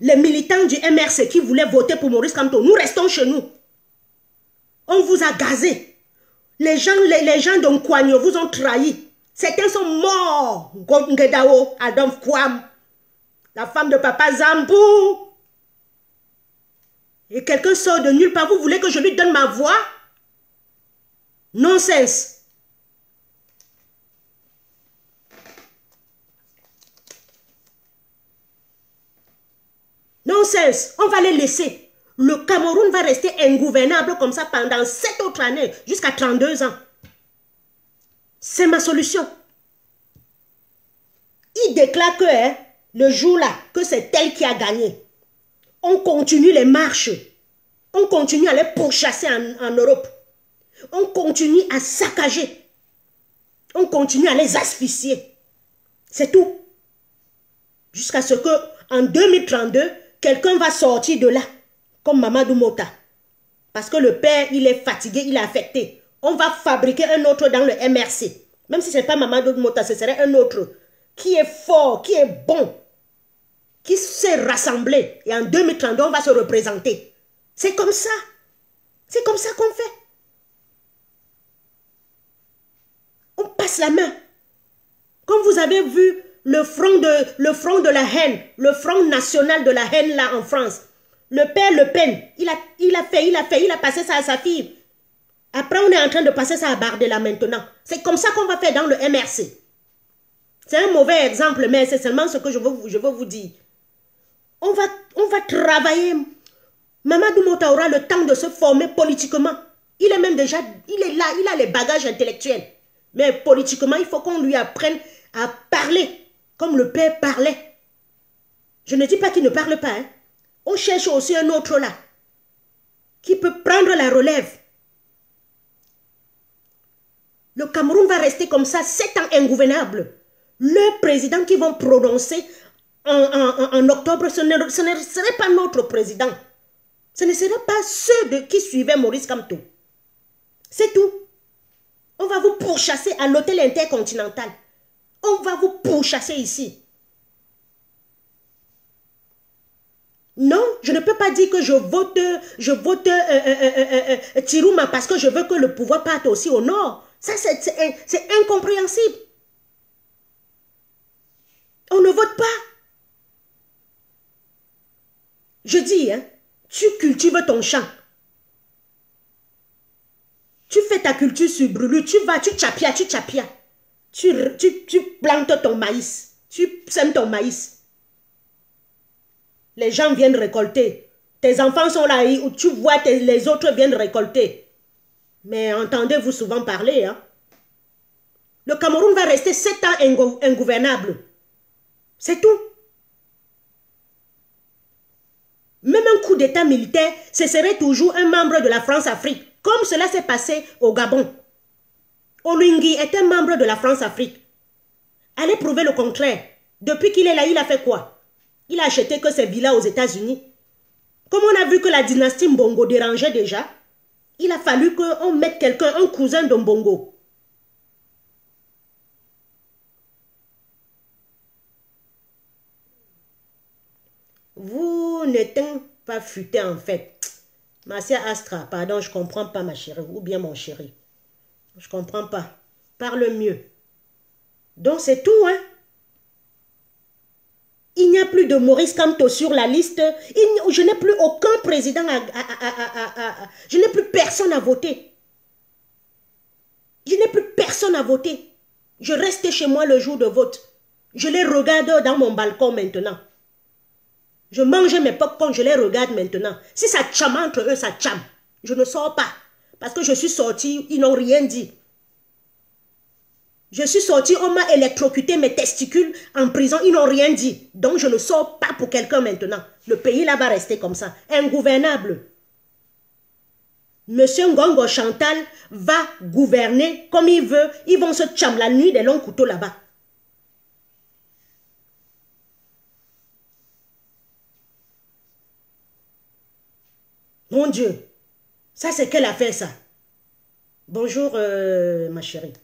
les militants du MRC qui voulaient voter pour Maurice Kamto, nous restons chez nous. On vous a gazé. Les gens de Nkwagno vous ont trahi. Certains sont morts. Ngedao, Adam Kwam, la femme de Papa Zambou. Et quelqu'un sort de nulle part. Vous voulez que je lui donne ma voix? Nonsense. Nonsense. On va les laisser. Le Cameroun va rester ingouvernable comme ça pendant 7 autres années, jusqu'à 32 ans. C'est ma solution. Il déclare que le jour-là, que c'est elle qui a gagné. On continue les marches. On continue à les pourchasser en Europe. On continue à saccager. On continue à les asphyxier. C'est tout. Jusqu'à ce que en 2032, quelqu'un va sortir de là, comme Mamadou Mota. Parce que le père, il est fatigué, il est affecté. On va fabriquer un autre dans le MRC. Même si ce n'est pas Mamadou Mota, ce serait un autre. Qui est fort, qui est bon. Qui s'est rassemblé. Et en 2032, on va se représenter. C'est comme ça. C'est comme ça qu'on fait. On passe la main. Comme vous avez vu le front de la haine, le front national de la haine là en France. Le père Le Pen, il a passé ça à sa fille. Après, on est en train de passer ça à Bardella maintenant. C'est comme ça qu'on va faire dans le MRC. C'est un mauvais exemple, mais c'est seulement ce que je veux vous dire. On va travailler. Mamadou Mota aura le temps de se former politiquement. Il est même déjà, il est là, il a les bagages intellectuels. Mais politiquement, il faut qu'on lui apprenne à parler comme le père parlait. Je ne dis pas qu'il ne parle pas. Hein. On cherche aussi un autre là, qui peut prendre la relève. Le Cameroun va rester comme ça, 7 ans ingouvernable. Le président qui vont prononcer en octobre, ce ne serait pas notre président. Ce ne serait pas ceux qui suivaient Maurice Kamto. C'est tout. On va vous pourchasser à l'hôtel intercontinental. On va vous pourchasser ici. Non, je ne peux pas dire que je vote Tirouma parce que je veux que le pouvoir parte aussi au nord. Ça, c'est incompréhensible. On ne vote pas. Je dis, hein, tu cultives ton champ. Tu fais ta culture sur brûlure, tu vas, tu tchapia. Tu plantes ton maïs. Tu sèmes ton maïs. Les gens viennent récolter. Tes enfants sont là, tu vois les autres viennent récolter. Mais entendez-vous souvent parler, hein? Le Cameroun va rester 7 ans ingouvernable. C'est tout. Même un coup d'état militaire, ce serait toujours un membre de la France-Afrique. Comme cela s'est passé au Gabon. Olingui est un membre de la France-Afrique. Allez prouver le contraire. Depuis qu'il est là, il a fait quoi? Il a acheté que ses villas aux États-Unis. Comme on a vu que la dynastie Mbongo dérangeait déjà, il a fallu qu'on mette quelqu'un, un cousin de Mbongo. Vous n'êtes pas futé en fait. Marcia Astra, pardon, je ne comprends pas ma chérie. Ou bien mon chéri. Je ne comprends pas. Parle mieux. Donc c'est tout, hein. Il n'y a plus de Maurice Kamto sur la liste. Je n'ai plus aucun président je n'ai plus personne à voter. Je n'ai plus personne à voter. Je reste chez moi le jour de vote. Je les regarde dans mon balcon maintenant. Je mange mes popcorn, je les regarde maintenant. Si ça chame entre eux, ça chame. Je ne sors pas. Parce que je suis sortie, ils n'ont rien dit. Je suis sortie, on m'a électrocuté mes testicules en prison, ils n'ont rien dit. Donc je ne sors pas pour quelqu'un maintenant. Le pays là va rester comme ça, ingouvernable. Monsieur Ngongo Chantal va gouverner comme il veut. Ils vont se cham la nuit des longs couteaux là-bas. Mon Dieu, ça c'est quelle affaire ça? Bonjour ma chérie.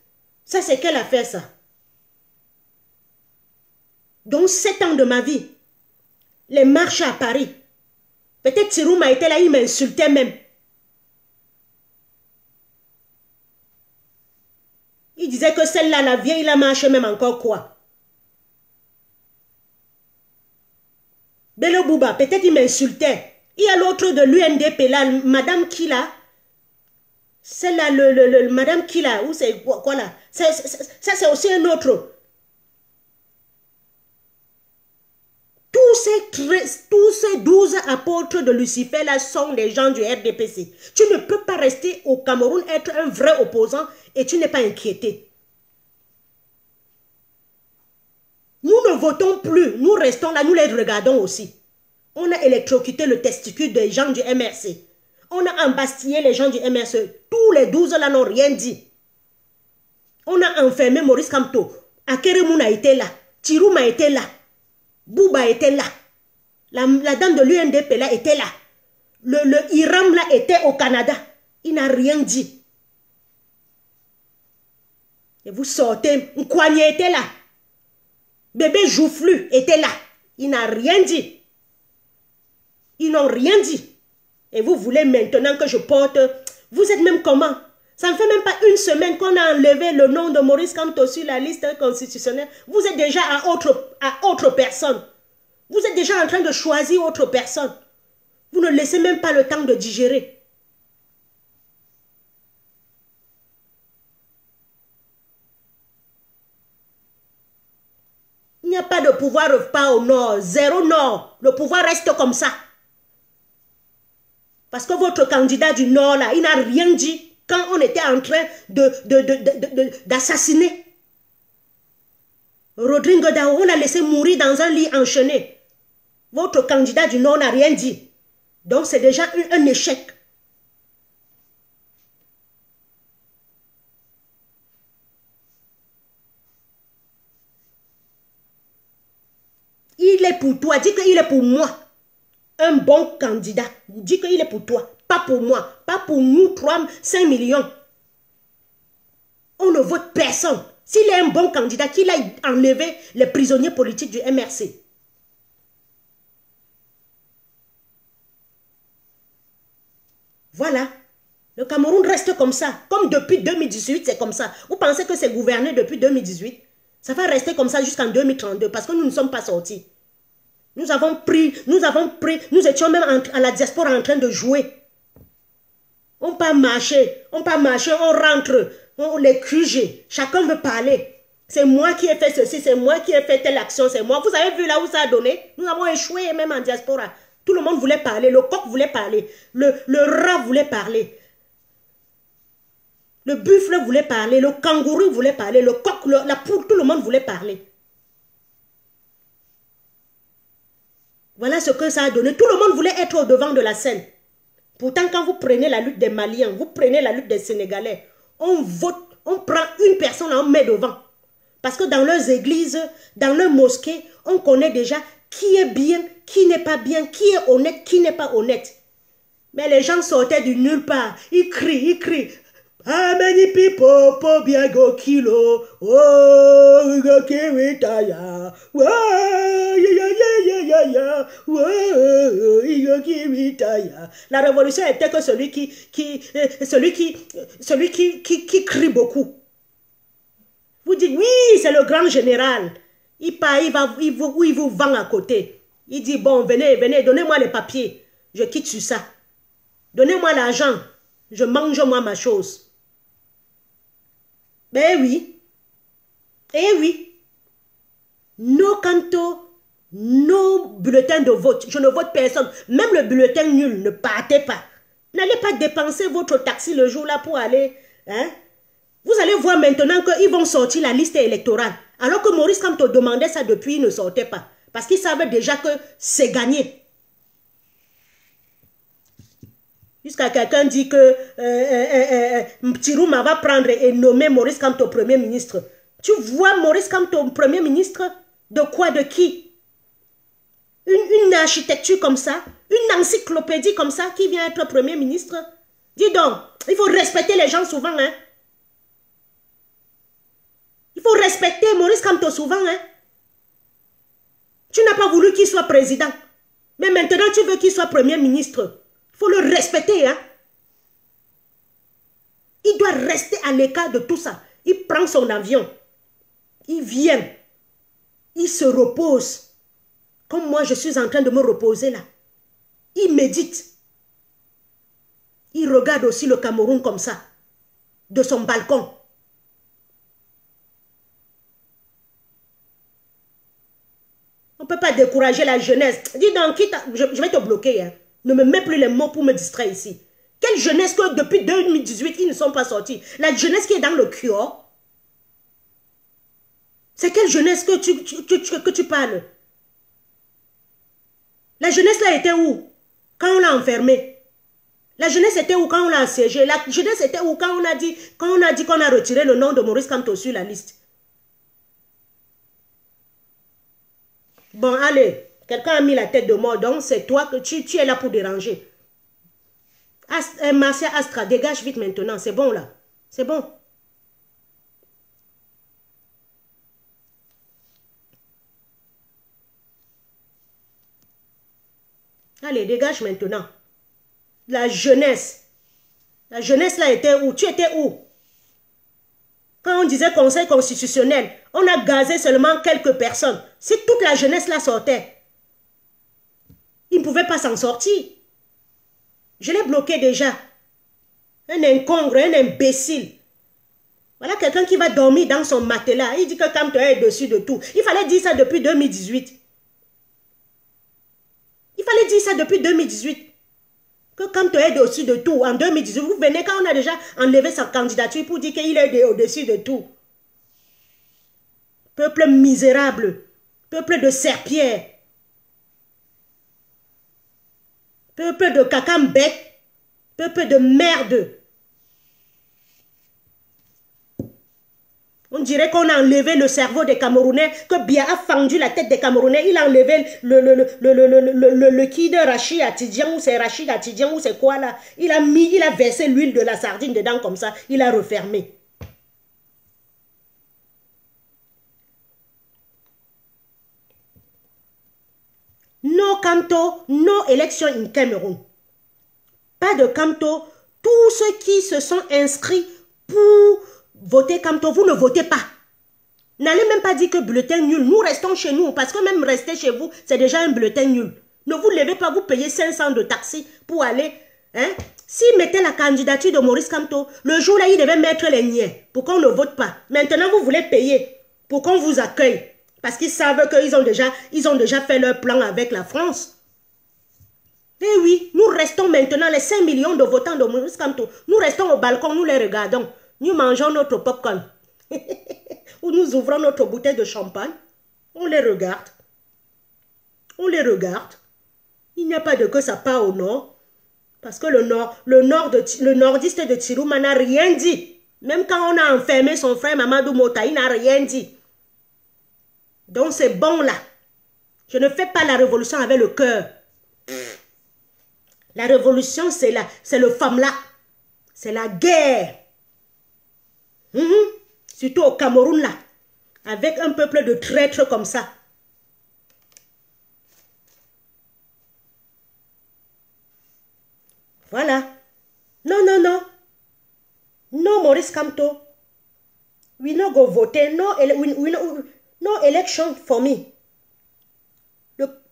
Ça c'est quelle affaire ça? Donc 7 ans de ma vie, les marches à Paris. Peut-être Tirouma était là, il m'insultait même. Il disait que celle-là, la vieille, la marche même encore quoi? Bello Bouba, peut-être il m'insultait. Il y a l'autre de l'UNDP là, madame qui là? Celle-là, madame qui là? Où c'est quoi là? Ça c'est aussi un autre. Tous ces 12 apôtres de Lucifer là sont des gens du RDPC. Tu ne peux pas rester au Cameroun, être un vrai opposant et tu n'es pas inquiété. Nous ne votons plus, nous restons là, nous les regardons aussi. On a électrocuté le testicule des gens du MRC. On a embastillé les gens du MRC. Tous les 12 là n'ont rien dit. On a enfermé Maurice Kamto. Akeremoun a été là. Tiroum a été là. Bouba était là. La dame de l'UNDP là était là. Le Iram là était au Canada. Il n'a rien dit. Et vous sortez. Nkwanye était là. Bébé Joufflu était là. Il n'a rien dit. Ils n'ont rien dit. Et vous voulez maintenant que je porte... Vous êtes même comment? Ça ne fait même pas une semaine qu'on a enlevé le nom de Maurice Kamto sur la liste constitutionnelle. Vous êtes déjà à autre personne. Vous êtes déjà en train de choisir autre personne. Vous ne laissez même pas le temps de digérer. Il n'y a pas de pouvoir pas au nord. Zéro nord. Le pouvoir reste comme ça. Parce que votre candidat du nord là, il n'a rien dit quand on était en train d'assassiner Rodrigo Dao. On l'a laissé mourir dans un lit enchaîné. Votre candidat du nord n'a rien dit. Donc c'est déjà un échec. Il est pour toi, dis qu'il est pour moi. Un bon candidat, dis qu'il est pour toi, pas pour moi, pas pour nous 5 millions. On ne vote personne. S'il est un bon candidat, qu'il a enlevé les prisonniers politiques du MRC. Voilà. Le Cameroun reste comme ça. Comme depuis 2018, c'est comme ça. Vous pensez que c'est gouverné depuis 2018? Ça va rester comme ça jusqu'en 2032 parce que nous ne sommes pas sortis. Nous étions même à la diaspora en train de jouer. On peut marcher, on rentre, les QG, chacun veut parler. C'est moi qui ai fait ceci, c'est moi qui ai fait telle action, c'est moi. Vous avez vu là où ça a donné? Nous avons échoué même en diaspora. Tout le monde voulait parler, le coq voulait parler, le rat voulait parler. Le buffle voulait parler, le kangourou voulait parler, le coq, la poule, tout le monde voulait parler. Voilà ce que ça a donné. Tout le monde voulait être au devant de la scène. Pourtant, quand vous prenez la lutte des Maliens, vous prenez la lutte des Sénégalais, on vote, on prend une personne et on met devant. Parce que dans leurs églises, dans leurs mosquées, on connaît déjà qui est bien, qui n'est pas bien, qui est honnête, qui n'est pas honnête. Mais les gens sortaient du nulle part. Ils crient. How many people po biago kilo? Oh, go kiwitaya. La révolution était que celui qui crie beaucoup. Vous dites, oui, c'est le grand général. Il part, il vous vend à côté. Il dit, bon, venez, venez, donnez-moi les papiers. Je quitte sur ça. Donnez-moi l'argent. Je mange moi ma chose. Ben oui. Eh oui. Nos cantos, nos bulletins de vote. Je ne vote personne. Même le bulletin nul, ne partez pas. N'allez pas dépenser votre taxi le jour-là pour aller. Hein? Vous allez voir maintenant qu'ils vont sortir la liste électorale. Alors que Maurice Kamto demandait ça depuis, il ne sortait pas. Parce qu'il savait déjà que c'est gagné. Jusqu'à quelqu'un dit que Tirouma va prendre et nommer Maurice Kamto Premier ministre. Tu vois Maurice Kamto Premier ministre? De quoi? De qui? Une architecture comme ça? Une encyclopédie comme ça qui vient être Premier ministre? Dis donc, il faut respecter les gens souvent, hein? Il faut respecter Maurice Kamto souvent, hein? Tu n'as pas voulu qu'il soit président. Mais maintenant, tu veux qu'il soit Premier ministre. Il faut le respecter, hein? Il doit rester à l'écart de tout ça. Il prend son avion. Il vient. Il se repose. Comme moi, je suis en train de me reposer là. Il médite. Il regarde aussi le Cameroun comme ça. De son balcon. On ne peut pas décourager la jeunesse. Dis donc, je vais te bloquer. Hein. Ne me mets plus les mots pour me distraire ici. Quelle jeunesse que depuis 2018, ils ne sont pas sortis? La jeunesse qui est dans le cure. C'est quelle jeunesse que tu parles? La jeunesse là était où? Quand on l'a enfermé. La jeunesse était où quand on l'a assiégé? La jeunesse était où quand on a dit qu'on a retiré le nom de Maurice Kamto sur la liste? Bon, allez, quelqu'un a mis la tête de mort, donc c'est toi que tu es là pour déranger. Marcia Astra, dégage vite maintenant, c'est bon là, c'est bon. Allez, dégage maintenant. La jeunesse là était où? Tu étais où? Quand on disait conseil constitutionnel, on a gazé seulement quelques personnes. Si toute la jeunesse là sortait, ils ne pouvaient pas s'en sortir. Je l'ai bloqué déjà. Un incongru, un imbécile. Voilà quelqu'un qui va dormir dans son matelas. Il dit que Kamto est dessus de tout. Il fallait dire ça depuis 2018. Il fallait dire ça depuis 2018. Que Kamto est au-dessus de tout. En 2018, vous venez quand on a déjà enlevé sa candidature pour dire qu'il est au-dessus de tout. Peuple misérable. Peuple de serpillère. Peuple de cacambec. Peuple de merde. On dirait qu'on a enlevé le cerveau des Camerounais, que Biya a fendu la tête des Camerounais. Il a enlevé le qui de Rachid Atidjan, ou c'est Rachid Atidjan, ou c'est quoi là. Il a versé l'huile de la sardine dedans comme ça. Il a refermé. No Kamto, no election in Cameroun. Pas de Kamto. Tous ceux qui se sont inscrits pour voter Kamto, vous ne votez pas. N'allez même pas dire que bulletin nul. Nous restons chez nous. Parce que même rester chez vous, c'est déjà un bulletin nul. Ne vous levez pas, vous payez 500 de taxi pour aller. Hein? S'ils mettaient la candidature de Maurice Kamto, le jour là, ils devaient mettre les niais pour qu'on ne vote pas. Maintenant, vous voulez payer pour qu'on vous accueille. Parce qu'ils savent qu'ils ont déjà fait leur plan avec la France. Eh oui, nous restons maintenant les 5 millions de votants de Maurice Kamto. Nous restons au balcon, nous les regardons. Nous mangeons notre popcorn. Ou nous ouvrons notre bouteille de champagne. On les regarde. On les regarde. Il n'y a pas de que ça part au nord. Parce que le nordiste de Tirouma n'a rien dit. Même quand on a enfermé son frère Mamadou Mota, il n'a rien dit. Donc c'est bon là. Je ne fais pas la révolution avec le cœur. La révolution, c'est le femme-là. C'est la guerre. Surtout au Cameroun, là. Avec un peuple de traîtres comme ça. Voilà. Non, non, non. Non, Maurice Kamto. We no go voter. No election for me.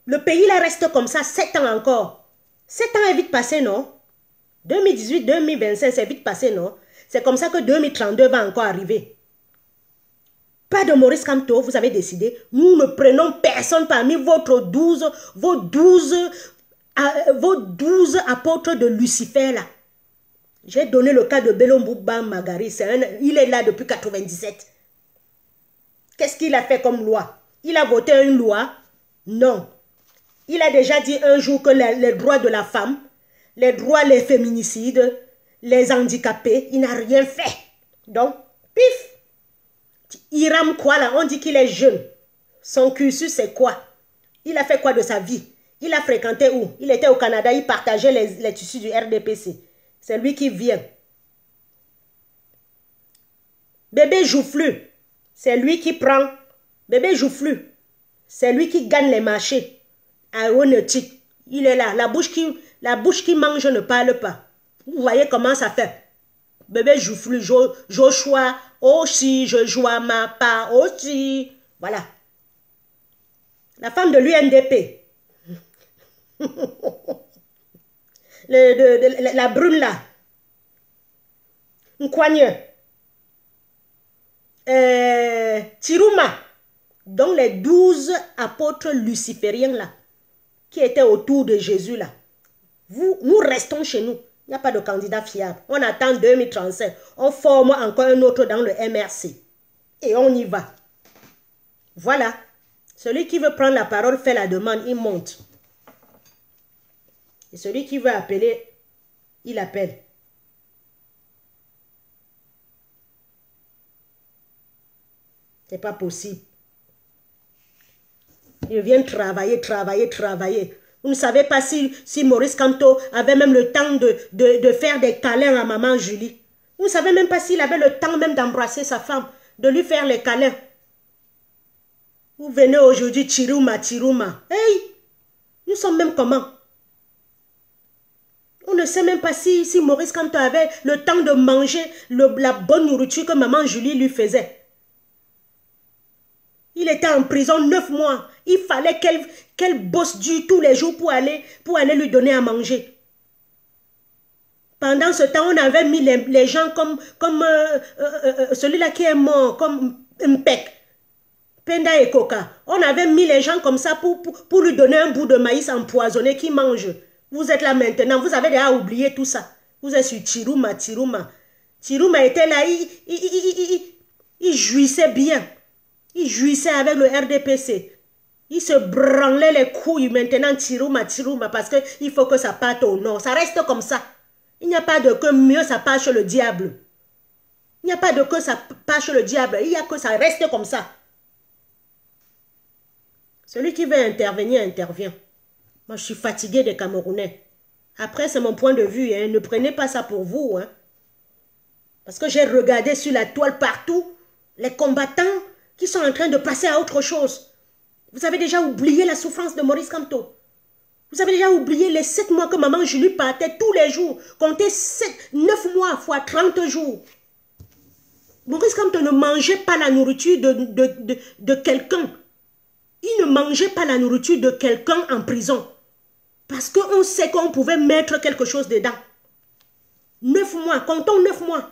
Le pays là reste comme ça 7 ans encore. 7 ans est vite passé, non? 2018, 2025, c'est vite passé, non? C'est comme ça que 2032 va encore arriver. Pas de Maurice Kamto, vous avez décidé. Nous ne prenons personne parmi vos 12 apôtres de Lucifer là. J'ai donné le cas de Belomboubam Magari. Il est là depuis 97. Qu'est-ce qu'il a fait comme loi? Il a voté une loi? Non. Il a déjà dit un jour que les droits de la femme, les droits, les féminicides, les handicapés, il n'a rien fait. Donc, pif. Hiram quoi là? On dit qu'il est jeune. Son cursus c'est quoi? Il a fait quoi de sa vie? Il a fréquenté où? Il était au Canada, il partageait les tissus du RDPC. C'est lui qui vient. Bébé Joufflu, c'est lui qui prend. Bébé Joufflu, c'est lui qui gagne les marchés aéronautiques. Il est là. La bouche qui mange ne parle pas. Vous voyez comment ça fait? Bébé Joufflu, Joshua, aussi, je joue à ma part, aussi. Voilà. La femme de l'UNDP. La brune là. Nkwagne. Tiruma. Donc les 12 apôtres lucifériens là, qui étaient autour de Jésus là. Nous restons chez nous. Il n'y a pas de candidat fiable. On attend 2035. On forme encore un autre dans le MRC. Et on y va. Voilà. Celui qui veut prendre la parole fait la demande, il monte. Et celui qui veut appeler, il appelle. C'est pas possible. Ils viennent travailler. Vous ne savez pas si Maurice Kamto avait même le temps de faire des câlins à maman Julie. Vous ne savez même pas s'il avait le temps même d'embrasser sa femme, de lui faire les câlins. Vous venez aujourd'hui, Tiruma. Hey, nous sommes même comment? On ne sait même pas si Maurice Kamto avait le temps de manger la bonne nourriture que maman Julie lui faisait. Il était en prison 9 mois. Il fallait qu'elle bosse dur tous les jours pour aller lui donner à manger. Pendant ce temps, on avait mis les gens comme celui-là qui est mort, comme Mpek, Penda et Coca. On avait mis les gens comme ça pour lui donner un bout de maïs empoisonné qui mange. Vous êtes là maintenant, vous avez déjà oublié tout ça. Vous êtes sur Tiruma. Tiruma était là, il jouissait bien. Il jouissait avec le RDPC. Il se branlait les couilles maintenant, Tiruma, parce qu'il faut que ça parte au nord. Ça reste comme ça. Il n'y a pas de que mieux ça part chez le diable. Il n'y a pas de que ça part chez le diable. Il y a que ça reste comme ça. Celui qui veut intervenir, intervient. Moi, je suis fatigué des Camerounais. Après, c'est mon point de vue. Hein. Ne prenez pas ça pour vous. Hein. Parce que j'ai regardé sur la toile partout les combattants qui sont en train de passer à autre chose. Vous avez déjà oublié la souffrance de Maurice Kamto. Vous avez déjà oublié les 7 mois que maman Julie partait tous les jours. Comptez 9 mois fois 30 jours. Maurice Kamto ne mangeait pas la nourriture de quelqu'un. Il ne mangeait pas la nourriture de quelqu'un en prison. Parce qu'on sait qu'on pouvait mettre quelque chose dedans. 9 mois, comptons 9 mois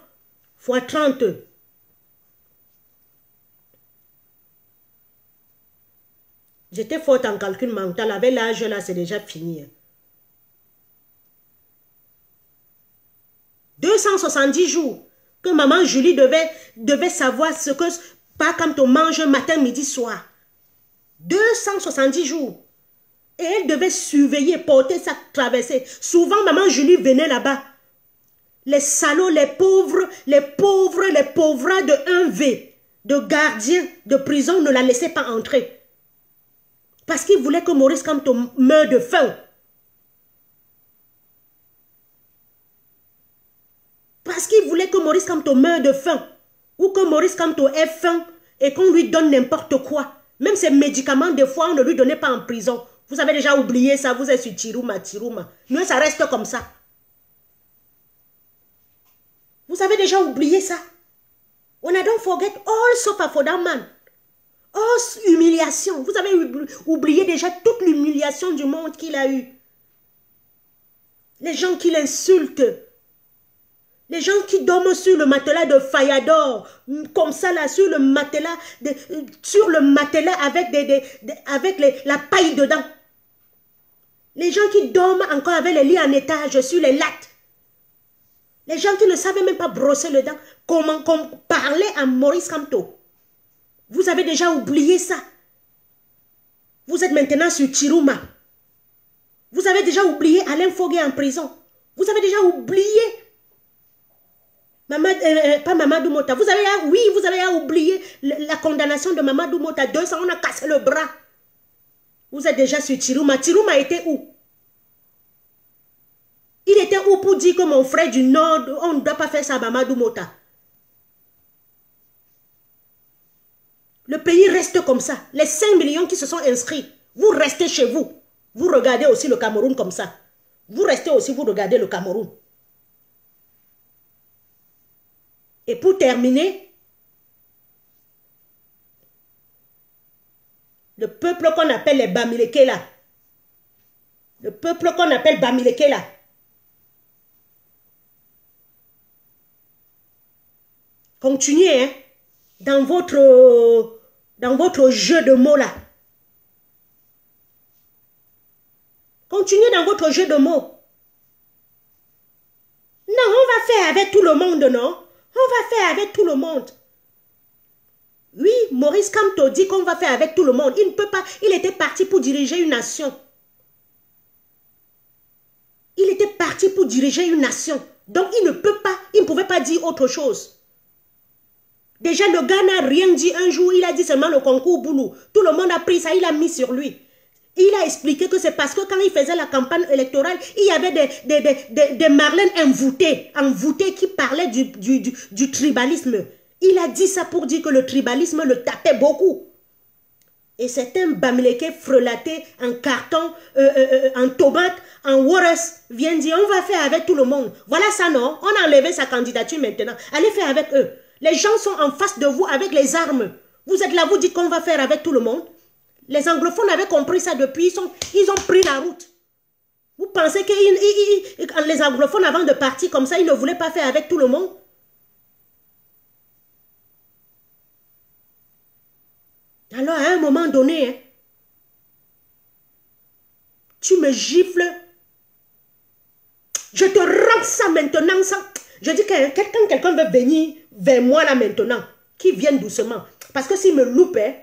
fois 30. J'étais forte en calcul mental. Avec l'âge là, c'est déjà fini. 270 jours que maman Julie devait savoir ce que pas quand on mange matin, midi, soir. 270 jours. Et elle devait surveiller, porter sa traversée. Souvent, maman Julie venait là-bas. Les salauds, les pauvres de 1V, de gardiens de prison ne la laissaient pas entrer. Parce qu'il voulait que Maurice Kamto meure de faim. Parce qu'il voulait que Maurice Kamto meure de faim. Ou que Maurice Kamto ait faim et qu'on lui donne n'importe quoi. Même ses médicaments, des fois, on ne lui donnait pas en prison. Vous avez déjà oublié ça, vous êtes sur Tiruma. Mais ça reste comme ça. Vous avez déjà oublié ça. On a donc forget all sauf Afodaman. Oh, humiliation. Vous avez oublié déjà toute l'humiliation du monde qu'il a eu. Les gens qui l'insultent. Les gens qui dorment sur le matelas de Fayador, comme ça là, sur le matelas avec la paille dedans. Les gens qui dorment encore avec les lits en étage sur les lattes. Les gens qui ne savaient même pas brosser le dent. Comment parler à Maurice Kamto? Vous avez déjà oublié ça. Vous êtes maintenant sur Chiruma. Vous avez déjà oublié Alain Fogué en prison. Vous avez déjà oublié pas Mamadou Mota. Vous avez oublié la condamnation de Mamadou Mota. 200, on a cassé le bras. Vous êtes déjà sur Chiruma. Chiruma était où? Il était où pour dire que mon frère du Nord, on ne doit pas faire ça à Mamadou Mota? Le pays reste comme ça. Les 5 millions qui se sont inscrits, vous restez chez vous. Vous regardez aussi le Cameroun comme ça. Vous restez aussi, vous regardez le Cameroun. Et pour terminer, le peuple qu'on appelle les Bamileke là, le peuple qu'on appelle Bamileke là, continuez hein, dans votre jeu de mots là. Continuez dans votre jeu de mots. Non, on va faire avec tout le monde, non? On va faire avec tout le monde. Oui, Maurice Kamto dit qu'on va faire avec tout le monde. Il ne peut pas. Il était parti pour diriger une nation. Il était parti pour diriger une nation. Donc, il ne peut pas, il ne pouvait pas dire autre chose. Déjà, le gars n'a rien dit un jour. Il a dit seulement le concours Boulou. Tout le monde a pris ça, il a mis sur lui. Il a expliqué que c'est parce que quand il faisait la campagne électorale, il y avait des Marlènes envoûtées qui parlaient du tribalisme. Il a dit ça pour dire que le tribalisme le tapait beaucoup. Et c'est un Bamileke frelaté en carton, en tomate, en Wores, vient dire on va faire avec tout le monde. Voilà ça, non? On a enlevé sa candidature maintenant. Allez faire avec eux. Les gens sont en face de vous avec les armes. Vous êtes là, vous dites qu'on va faire avec tout le monde. Les anglophones avaient compris ça depuis, ils ont pris la route. Vous pensez que les anglophones, avant de partir comme ça, ils ne voulaient pas faire avec tout le monde? Alors, à un moment donné, hein, tu me gifles. Je te rends ça maintenant. Ça. Je dis que quand quelqu'un veut venir vers moi là maintenant, qu'il vienne doucement. Parce que s'il me loupe, hein,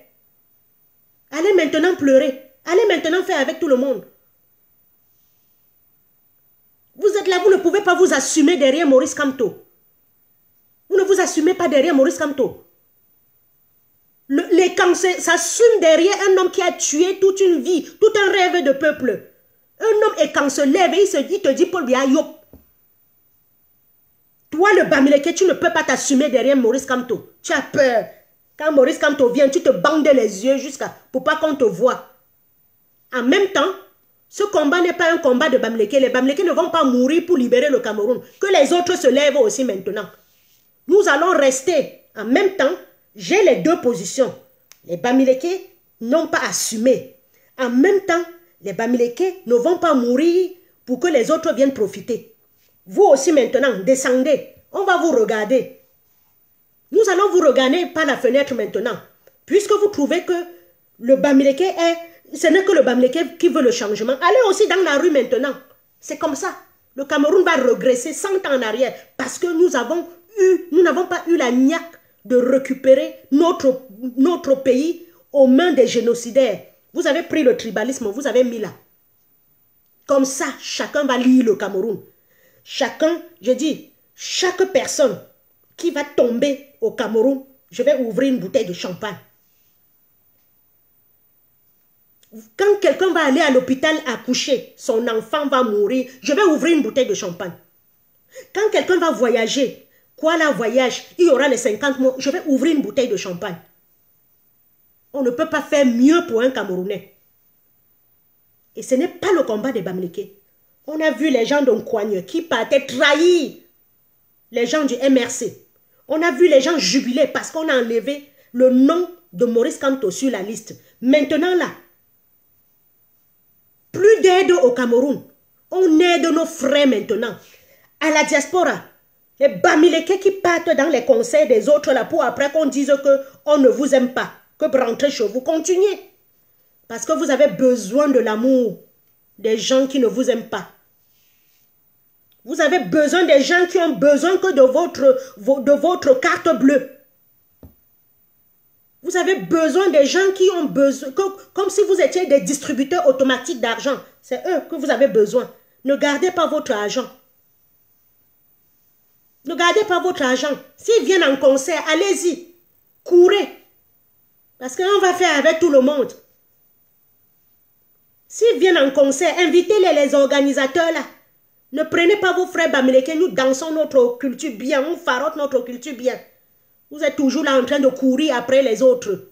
allez maintenant pleurer. Allez maintenant faire avec tout le monde. Vous êtes là, vous ne pouvez pas vous assumer derrière Maurice Kamto. Vous ne vous assumez pas derrière Maurice Kamto. Les cancers s'assument derrière un homme qui a tué toute une vie, tout un rêve de peuple. Un homme, et quand se lève, il te dit Paul Biayop. Toi, le Bamileke, tu ne peux pas t'assumer derrière Maurice Kamto. Tu as peur. Quand Maurice Kamto vient, tu te bandes les yeux pour pas qu'on te voie. En même temps, ce combat n'est pas un combat de Bamileke. Les Bamileke ne vont pas mourir pour libérer le Cameroun. Que les autres se lèvent aussi maintenant. Nous allons rester. En même temps, j'ai les deux positions. Les Bamileke n'ont pas assumé. En même temps, les Bamileke ne vont pas mourir pour que les autres viennent profiter. Vous aussi maintenant, descendez. On va vous regarder. Nous allons vous regarder par la fenêtre maintenant. Puisque vous trouvez que le Bamileke ce n'est que le Bamileke qui veut le changement. Allez aussi dans la rue maintenant. C'est comme ça. Le Cameroun va regresser 100 ans en arrière. Parce que nous n'avons pas eu la niaque de récupérer notre pays aux mains des génocidaires. Vous avez pris le tribalisme, vous avez mis là. Comme ça, chacun va lire le Cameroun. Chacun, je dis, chaque personne qui va tomber au Cameroun, je vais ouvrir une bouteille de champagne. Quand quelqu'un va aller à l'hôpital accoucher, son enfant va mourir, je vais ouvrir une bouteille de champagne. Quand quelqu'un va voyager, Kuala voyage, il y aura les 50 mois, je vais ouvrir une bouteille de champagne. On ne peut pas faire mieux pour un Camerounais. Et ce n'est pas le combat des Bamileke. On a vu les gens d'Onkoigne qui partaient trahir les gens du MRC. On a vu les gens jubiler parce qu'on a enlevé le nom de Maurice Kamto sur la liste. Maintenant là, plus d'aide au Cameroun. On aide nos frères maintenant. À la diaspora, les Bamileke qui partent dans les conseils des autres là pour après qu'on dise qu'on ne vous aime pas, que pour rentrer chez vous, continuez. Parce que vous avez besoin de l'amour des gens qui ne vous aiment pas. Vous avez besoin des gens qui ont besoin que de votre carte bleue. Vous avez besoin des gens qui ont besoin, comme si vous étiez des distributeurs automatiques d'argent. C'est eux que vous avez besoin. Ne gardez pas votre argent. Ne gardez pas votre argent. S'ils viennent en concert, allez-y. Courez. Parce qu'on va faire avec tout le monde. S'ils viennent en concert, invitez-les, les organisateurs là. Ne prenez pas vos frères Bamileke, nous dansons notre culture bien, on farote notre culture bien. Vous êtes toujours là en train de courir après les autres.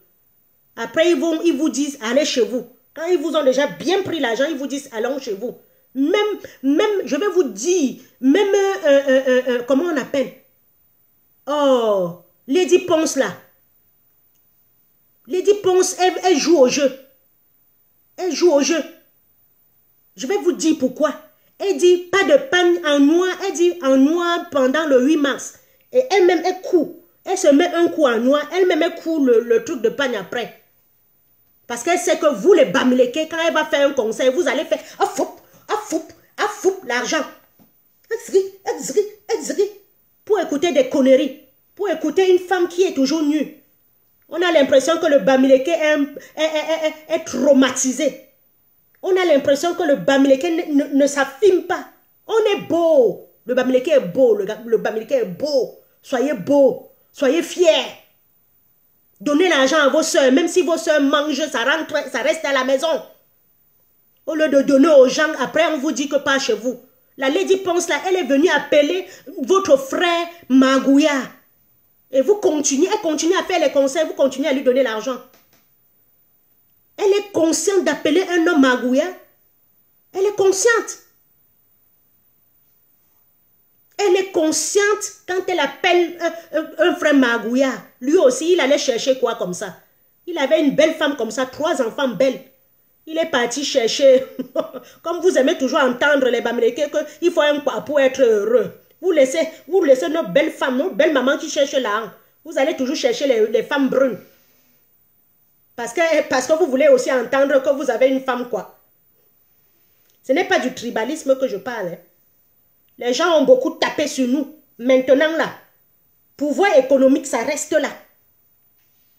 Après, ils vous disent, allez chez vous. Quand ils vous ont déjà bien pris l'argent, ils vous disent, allons chez vous. Même, je vais vous dire, même, comment on appelle? Oh, Lady Ponce là. Lady Ponce, elle joue au jeu. Elle joue au jeu. Je vais vous dire pourquoi. Elle dit pas de panne en noir. Elle dit en noir pendant le 8 mars. Et elle-même, elle court. Elle se met un coup en noir. Elle-même, elle court le truc de panne après. Parce qu'elle sait que vous, les Bamileke, quand elle va faire un concert, vous allez faire l'argent. Pour écouter des conneries. Pour écouter une femme qui est toujours nue. On a l'impression que le Bamileke est traumatisé. On a l'impression que le Bamileke ne s'affirme pas. On est beau. Le Bamileke est beau. Le Bamileke est beau. Soyez beau. Soyez fiers. Donnez l'argent à vos soeurs. Même si vos soeurs mangent, ça reste à la maison. Au lieu de donner aux gens, après on vous dit que pas chez vous. La Lady Ponce là, elle est venue appeler votre frère Magouya. Et vous continuez, elle continue à faire les concerts, vous continuez à lui donner l'argent. Elle est consciente d'appeler un homme Magouya. Elle est consciente. Elle est consciente quand elle appelle un frère Magouya. Lui aussi, il allait chercher quoi comme ça? Il avait une belle femme comme ça, 3 enfants belles. Il est parti chercher, comme vous aimez toujours entendre les Bamileke, qu'il faut un quoi pour être heureux. Vous laissez nos belles femmes, nos belles mamans qui cherchent là. Vous allez toujours chercher les femmes brunes. Parce que vous voulez aussi entendre que vous avez une femme quoi. Ce n'est pas du tribalisme que je parle. Hein. Les gens ont beaucoup tapé sur nous. Maintenant là, pouvoir économique, ça reste là.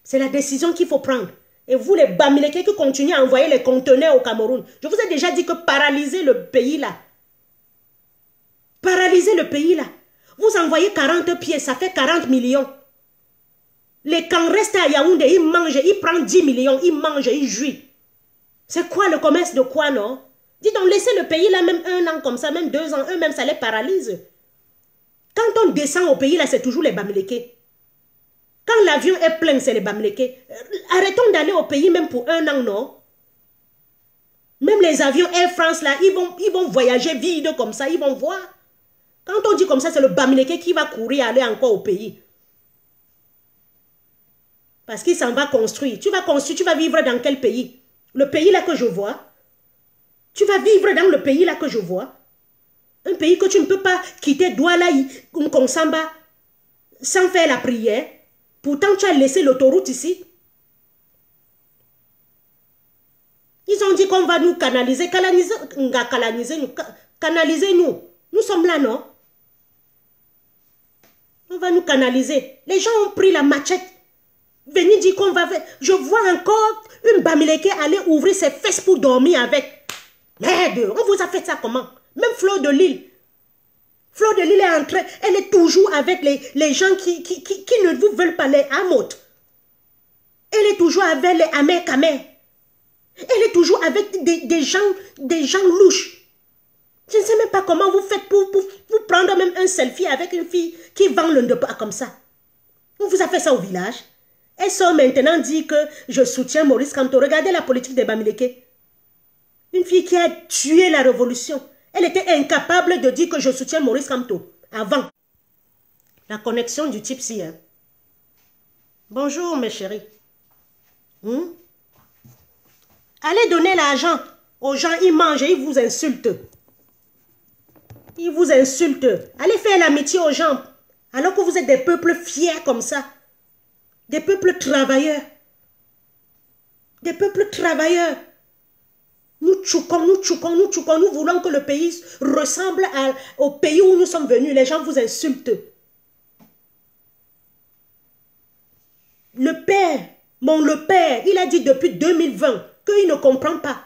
C'est la décision qu'il faut prendre. Et vous les Bamileke qui continuez à envoyer les conteneurs au Cameroun. Je vous ai déjà dit que paralysez le pays là. Paralysez le pays là. Vous envoyez 40 pieds, ça fait 40 millions. Les camps restent à Yaoundé, ils mangent, ils prennent 10 millions, ils mangent, ils jouent. C'est quoi le commerce de quoi, non? Dis donc, laissez le pays là, même 1 an comme ça, même 2 ans, eux-mêmes, ça les paralyse. Quand on descend au pays là, c'est toujours les Bamileke. Quand l'avion est plein, c'est les Bamileke. Arrêtons d'aller au pays même pour 1 an, non? Même les avions Air France là, ils vont voyager vides comme ça, ils vont voir. Quand on dit comme ça, c'est le Bamileke qui va courir aller encore au pays. Parce qu'il s'en va construire. Tu vas construire, tu vas vivre dans quel pays? Le pays là que je vois. Tu vas vivre dans le pays là que je vois. Un pays que tu ne peux pas quitter Douala, Konsamba, sans faire la prière. Pourtant, tu as laissé l'autoroute ici. Ils ont dit qu'on va nous canaliser. Canaliser-nous. Nous sommes là, non? On va nous canaliser. Les gens ont pris la machette. Venez dire qu'on va faire. Je vois encore une Bamileke aller ouvrir ses fesses pour dormir avec. Merde, on vous a fait ça comment? Même Fleur de Lille. Fleur de Lille est en train, elle est toujours avec les gens qui ne vous veulent pas, les amotes. Elle est toujours avec les amers-camers. Elle est toujours avec des gens louches. Je ne sais même pas comment vous faites pour prendre même un selfie avec une fille qui vend le ndepa comme ça. On vous a fait ça au village. Elle sort maintenant dit que je soutiens Maurice Kamto. Regardez la politique des Bamileke. Une fille qui a tué la révolution. Elle était incapable de dire que je soutiens Maurice Kamto avant. La connexion du type ci. Hein. Bonjour, mes chéris. Allez donner l'argent aux gens, ils mangent et ils vous insultent. Ils vous insultent. Allez faire l'amitié aux gens. Alors que vous êtes des peuples fiers comme ça. Des peuples travailleurs. Des peuples travailleurs. Nous tchoukons, nous tchoukons, nous tchoukons. Nous voulons que le pays ressemble au pays où nous sommes venus. Les gens vous insultent. Le père, le père, il a dit depuis 2020 qu'il ne comprend pas.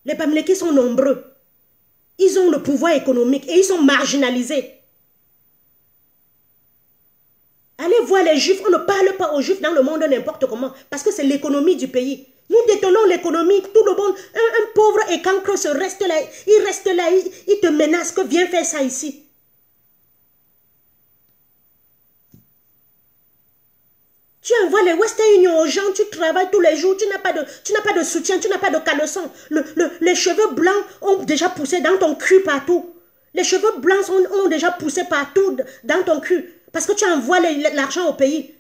Les Bamilekis sont nombreux. Ils ont le pouvoir économique et ils sont marginalisés. Allez voir les Juifs. On ne parle pas aux Juifs dans le monde n'importe comment. Parce que c'est l'économie du pays. Nous détenons l'économie. Tout le monde, un pauvre et cancre se reste là. Il reste là. Il te menace que viens faire ça ici. Tu envoies les Western Union aux gens, tu travailles tous les jours, tu n'as pas de soutien, tu n'as pas de caleçon. Les cheveux blancs ont déjà poussé dans ton cul partout. Les cheveux blancs ont déjà poussé partout dans ton cul. Parce que tu envoies l'argent au pays.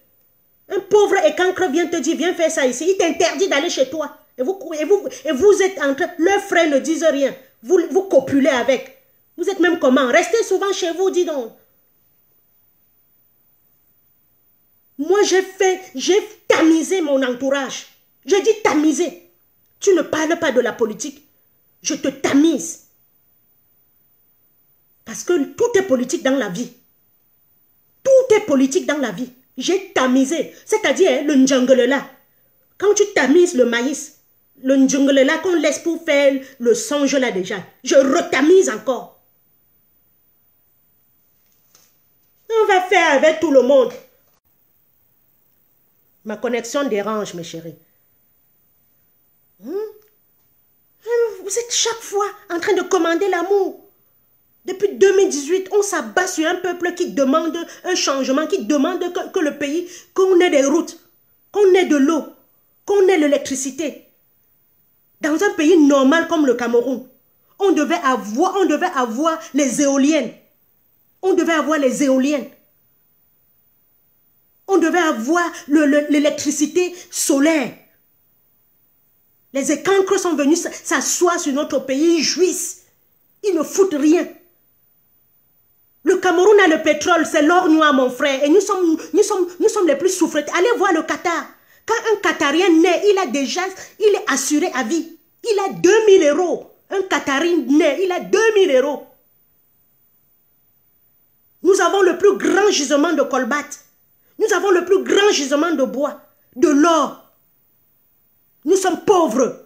Un pauvre et cancre vient te dire, viens faire ça ici. Il t'interdit d'aller chez toi. Et vous êtes en train, leurs frères ne disent rien. Vous copulez avec. Vous êtes même comment? Restez souvent chez vous, dis donc. Moi, j'ai tamisé mon entourage. J'ai dit tamiser. Tu ne parles pas de la politique. Je te tamise. Parce que tout est politique dans la vie. Tout est politique dans la vie. J'ai tamisé. C'est-à-dire le njungle là. Quand tu tamises le maïs, le njungle là qu'on laisse pour faire le songe là déjà, je retamise encore. On va faire avec tout le monde. Ma connexion dérange, mes chéris. Vous êtes chaque fois en train de commander l'amour. Depuis 2018, on s'abat sur un peuple qui demande un changement, qui demande que le pays, qu'on ait des routes, qu'on ait de l'eau, qu'on ait l'électricité. Dans un pays normal comme le Cameroun, on devait avoir les éoliennes. On devait avoir les éoliennes. On devait avoir l'électricité solaire. Les écancres sont venus s'asseoir sur notre pays, ils jouissent. Ils ne foutent rien. Le Cameroun a le pétrole, c'est l'or noir, mon frère. Et nous sommes les plus souffrants. Allez voir le Qatar. Quand un Qatarien naît, il est assuré à vie. Il a 2000 €. Un Qatarien naît, il a 2000 €. Nous avons le plus grand gisement de colbate. Nous avons le plus grand gisement de bois, de l'or. Nous sommes pauvres.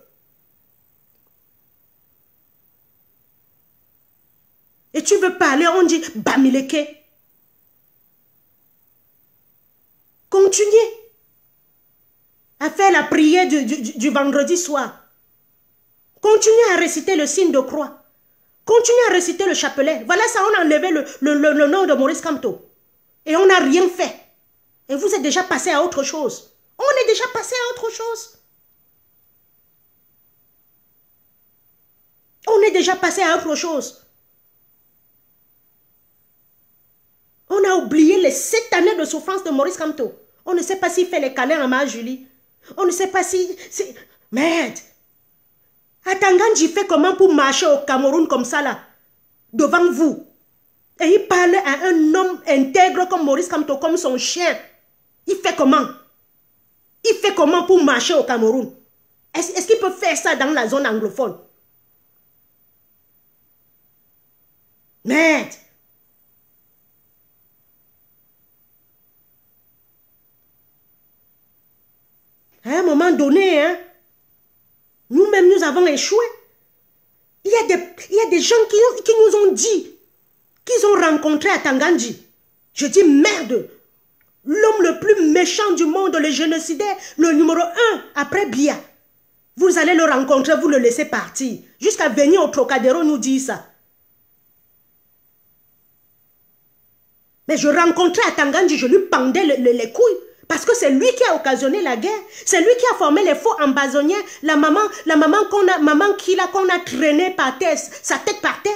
Et tu veux parler, on dit Bamileke. Continuez à faire la prière du vendredi soir. Continuez à réciter le signe de croix. Continuez à réciter le chapelet. Voilà ça, on a enlevé le nom de Maurice Kamto. Et on n'a rien fait. Et vous êtes déjà passé à autre chose. On est déjà passé à autre chose. On est déjà passé à autre chose. On a oublié les 7 années de souffrance de Maurice Kamto. On ne sait pas s'il fait les câlins à Marie-Julie. On ne sait pas si... Merde. Atangandji fait comment pour marcher au Cameroun comme ça là, devant vous. Et il parle à un homme intègre comme Maurice Kamto, comme son chien. Il fait comment? Il fait comment pour marcher au Cameroun? Est-ce qu'il peut faire ça dans la zone anglophone? Merde. À un moment donné, hein, nous-mêmes, nous avons échoué. Il y a des gens qui nous ont dit qu'ils ont rencontré à Tangandji. Je dis merde. L'homme le plus méchant du monde, le génocidaire, le numéro 1 après Bia. Vous allez le rencontrer, vous le laissez partir. Jusqu'à venir au Trocadéro nous dire ça. Mais je rencontrais à Tangandji, je lui pendais les couilles. Parce que c'est lui qui a occasionné la guerre. C'est lui qui a formé les faux ambazoniens. La maman qu'on a traîné par terre, sa tête par terre.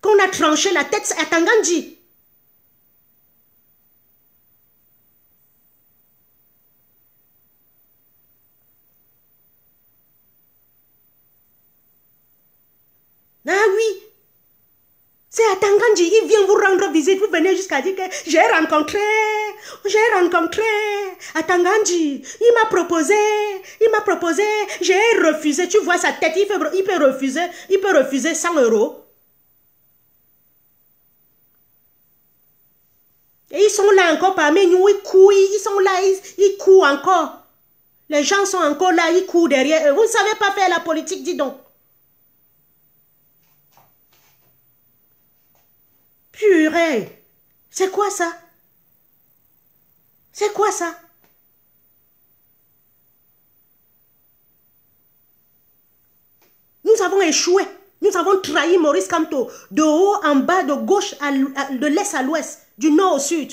Qu'on a tranché la tête à Tangandji. Kandji, il vient vous rendre visite, vous venez jusqu'à dire que j'ai rencontré Atangandji, il m'a proposé, j'ai refusé. Tu vois sa tête, il peut refuser 100 €. Et ils sont là encore parmi nous, ils sont là, ils courent encore. Les gens sont encore là, ils courent derrière eux. Vous ne savez pas faire la politique, dis donc. Purée, c'est quoi ça? C'est quoi ça? Nous avons échoué. Nous avons trahi Maurice Kamto de haut en bas, de gauche, de l'est à l'ouest, du nord au sud.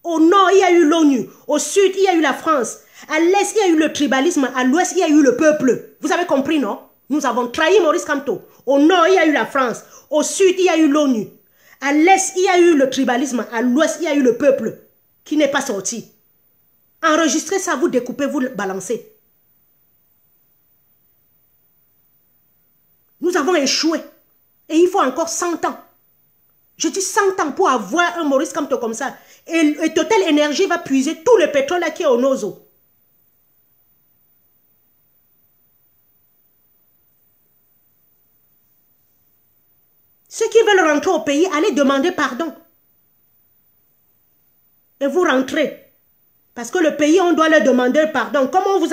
Au nord, il y a eu l'ONU. Au sud, il y a eu la France. À l'est, il y a eu le tribalisme. À l'ouest, il y a eu le peuple. Vous avez compris, non? Nous avons trahi Maurice Kamto. Au nord, il y a eu la France. Au sud, il y a eu l'ONU. À l'est, il y a eu le tribalisme. À l'ouest, il y a eu le peuple qui n'est pas sorti. Enregistrez ça, vous découpez, vous balancez. Nous avons échoué. Et il faut encore 100 ans. Je dis 100 ans pour avoir un Maurice Kamto comme ça. Et Total Énergie va puiser tout le pétrole là qui est au Nozo. Ceux qui veulent rentrer au pays, allez demander pardon. Et vous rentrez. Parce que le pays, on doit leur demander pardon. Comme vous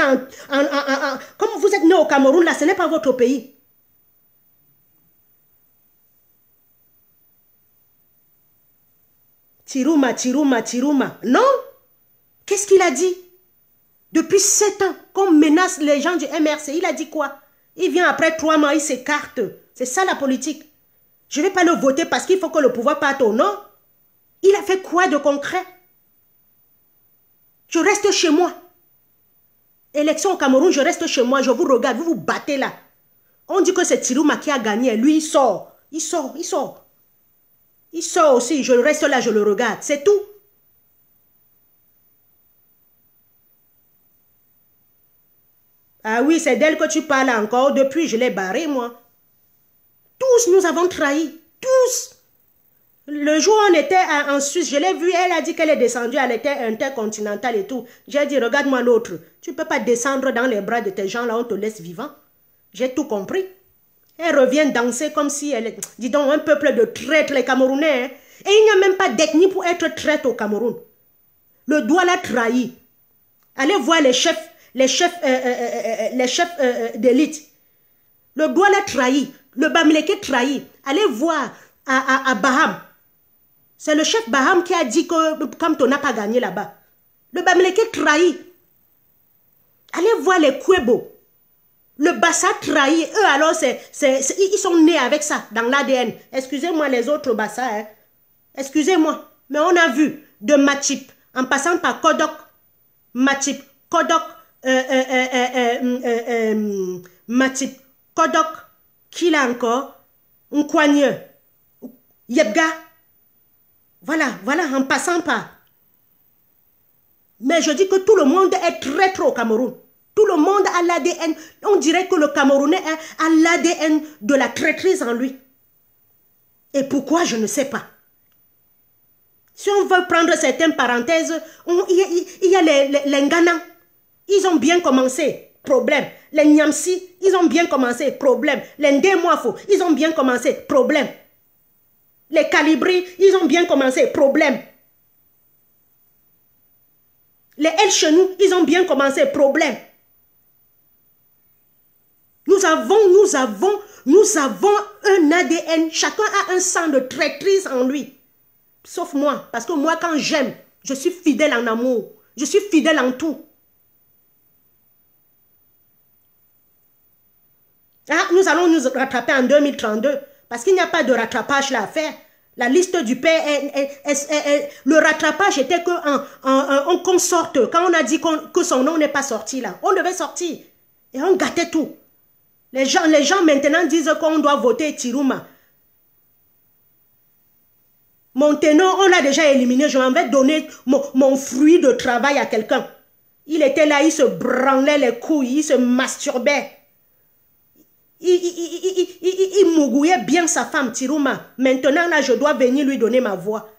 êtes né au Cameroun, là, ce n'est pas votre pays. Tirouma. Non. Qu'est-ce qu'il a dit? Depuis 7 ans, qu'on menace les gens du MRC, il a dit quoi? Il vient après 3 mois, il s'écarte. C'est ça la politique. Je ne vais pas le voter parce qu'il faut que le pouvoir parte au nom. Il a fait quoi de concret? Je reste chez moi. Élection au Cameroun, je reste chez moi, je vous regarde, vous vous battez là. On dit que c'est Tirouma qui a gagné. Lui, il sort. Il sort aussi, je reste là, je le regarde. C'est tout. Ah oui, c'est d'elle que tu parles encore. Depuis, je l'ai barré, moi. Tous, nous avons trahi. Tous. Le jour où on était en Suisse, je l'ai vue, elle a dit qu'elle est descendue, elle était intercontinentale et tout. J'ai dit, regarde-moi l'autre. Tu ne peux pas descendre dans les bras de tes gens, là, on te laisse vivant. J'ai tout compris. Elle revient danser comme si elle est... Dis donc, un peuple de traîtres, les Camerounais. Hein? Et il n'y a même pas d'ethnie pour être traître au Cameroun. Le doigt l'a trahi. Allez voir les chefs d'élite. Le doigt l'a trahi. Le Bamileke trahi. Allez voir à Baham. C'est le chef Baham qui a dit que Kamto n'a pas gagné là-bas. Le Bamileke trahi. Allez voir les Kwebo. Le Bassa trahi. Eux alors, ils sont nés avec ça dans l'ADN. Excusez-moi les autres Bassa. Hein. Excusez-moi. Mais on a vu de Matip, en passant par Kodok, Matip, Kodok, Matip, Kodok, qui l'a encore, Nkwanyo, Yebga. Voilà, en passant par. Mais je dis que tout le monde est traître au Cameroun. Tout le monde a l'ADN. On dirait que le Camerounais a l'ADN de la traîtrise en lui. Et pourquoi, je ne sais pas. Si on veut prendre certaines parenthèses, il y a les Ngana. Ils ont bien commencé. Problème. Les Nyamsi, ils ont bien commencé. Problème. Les Ndemwafo, ils ont bien commencé. Problème. Les Calibri, ils ont bien commencé. Problème. Les El Chenou, ils ont bien commencé. Problème. Nous avons un ADN. Chacun a un sang de traîtrise en lui. Sauf moi. Parce que moi, quand j'aime, je suis fidèle en amour. Je suis fidèle en tout. Ah, nous allons nous rattraper en 2032. Parce qu'il n'y a pas de rattrapage là à faire. La liste du père, le rattrapage était qu'on sorte. Quand on a dit que son nom n'est pas sorti là, on devait sortir. Et on gâtait tout. Les gens maintenant disent qu'on doit voter Tirouma. Mon ténor, on l'a déjà éliminé. Je m'en vais donner mon fruit de travail à quelqu'un. Il était là, il se branlait les couilles, il se masturbait. il mougouillait bien sa femme, Tirouma. Maintenant, là, je dois venir lui donner ma voix.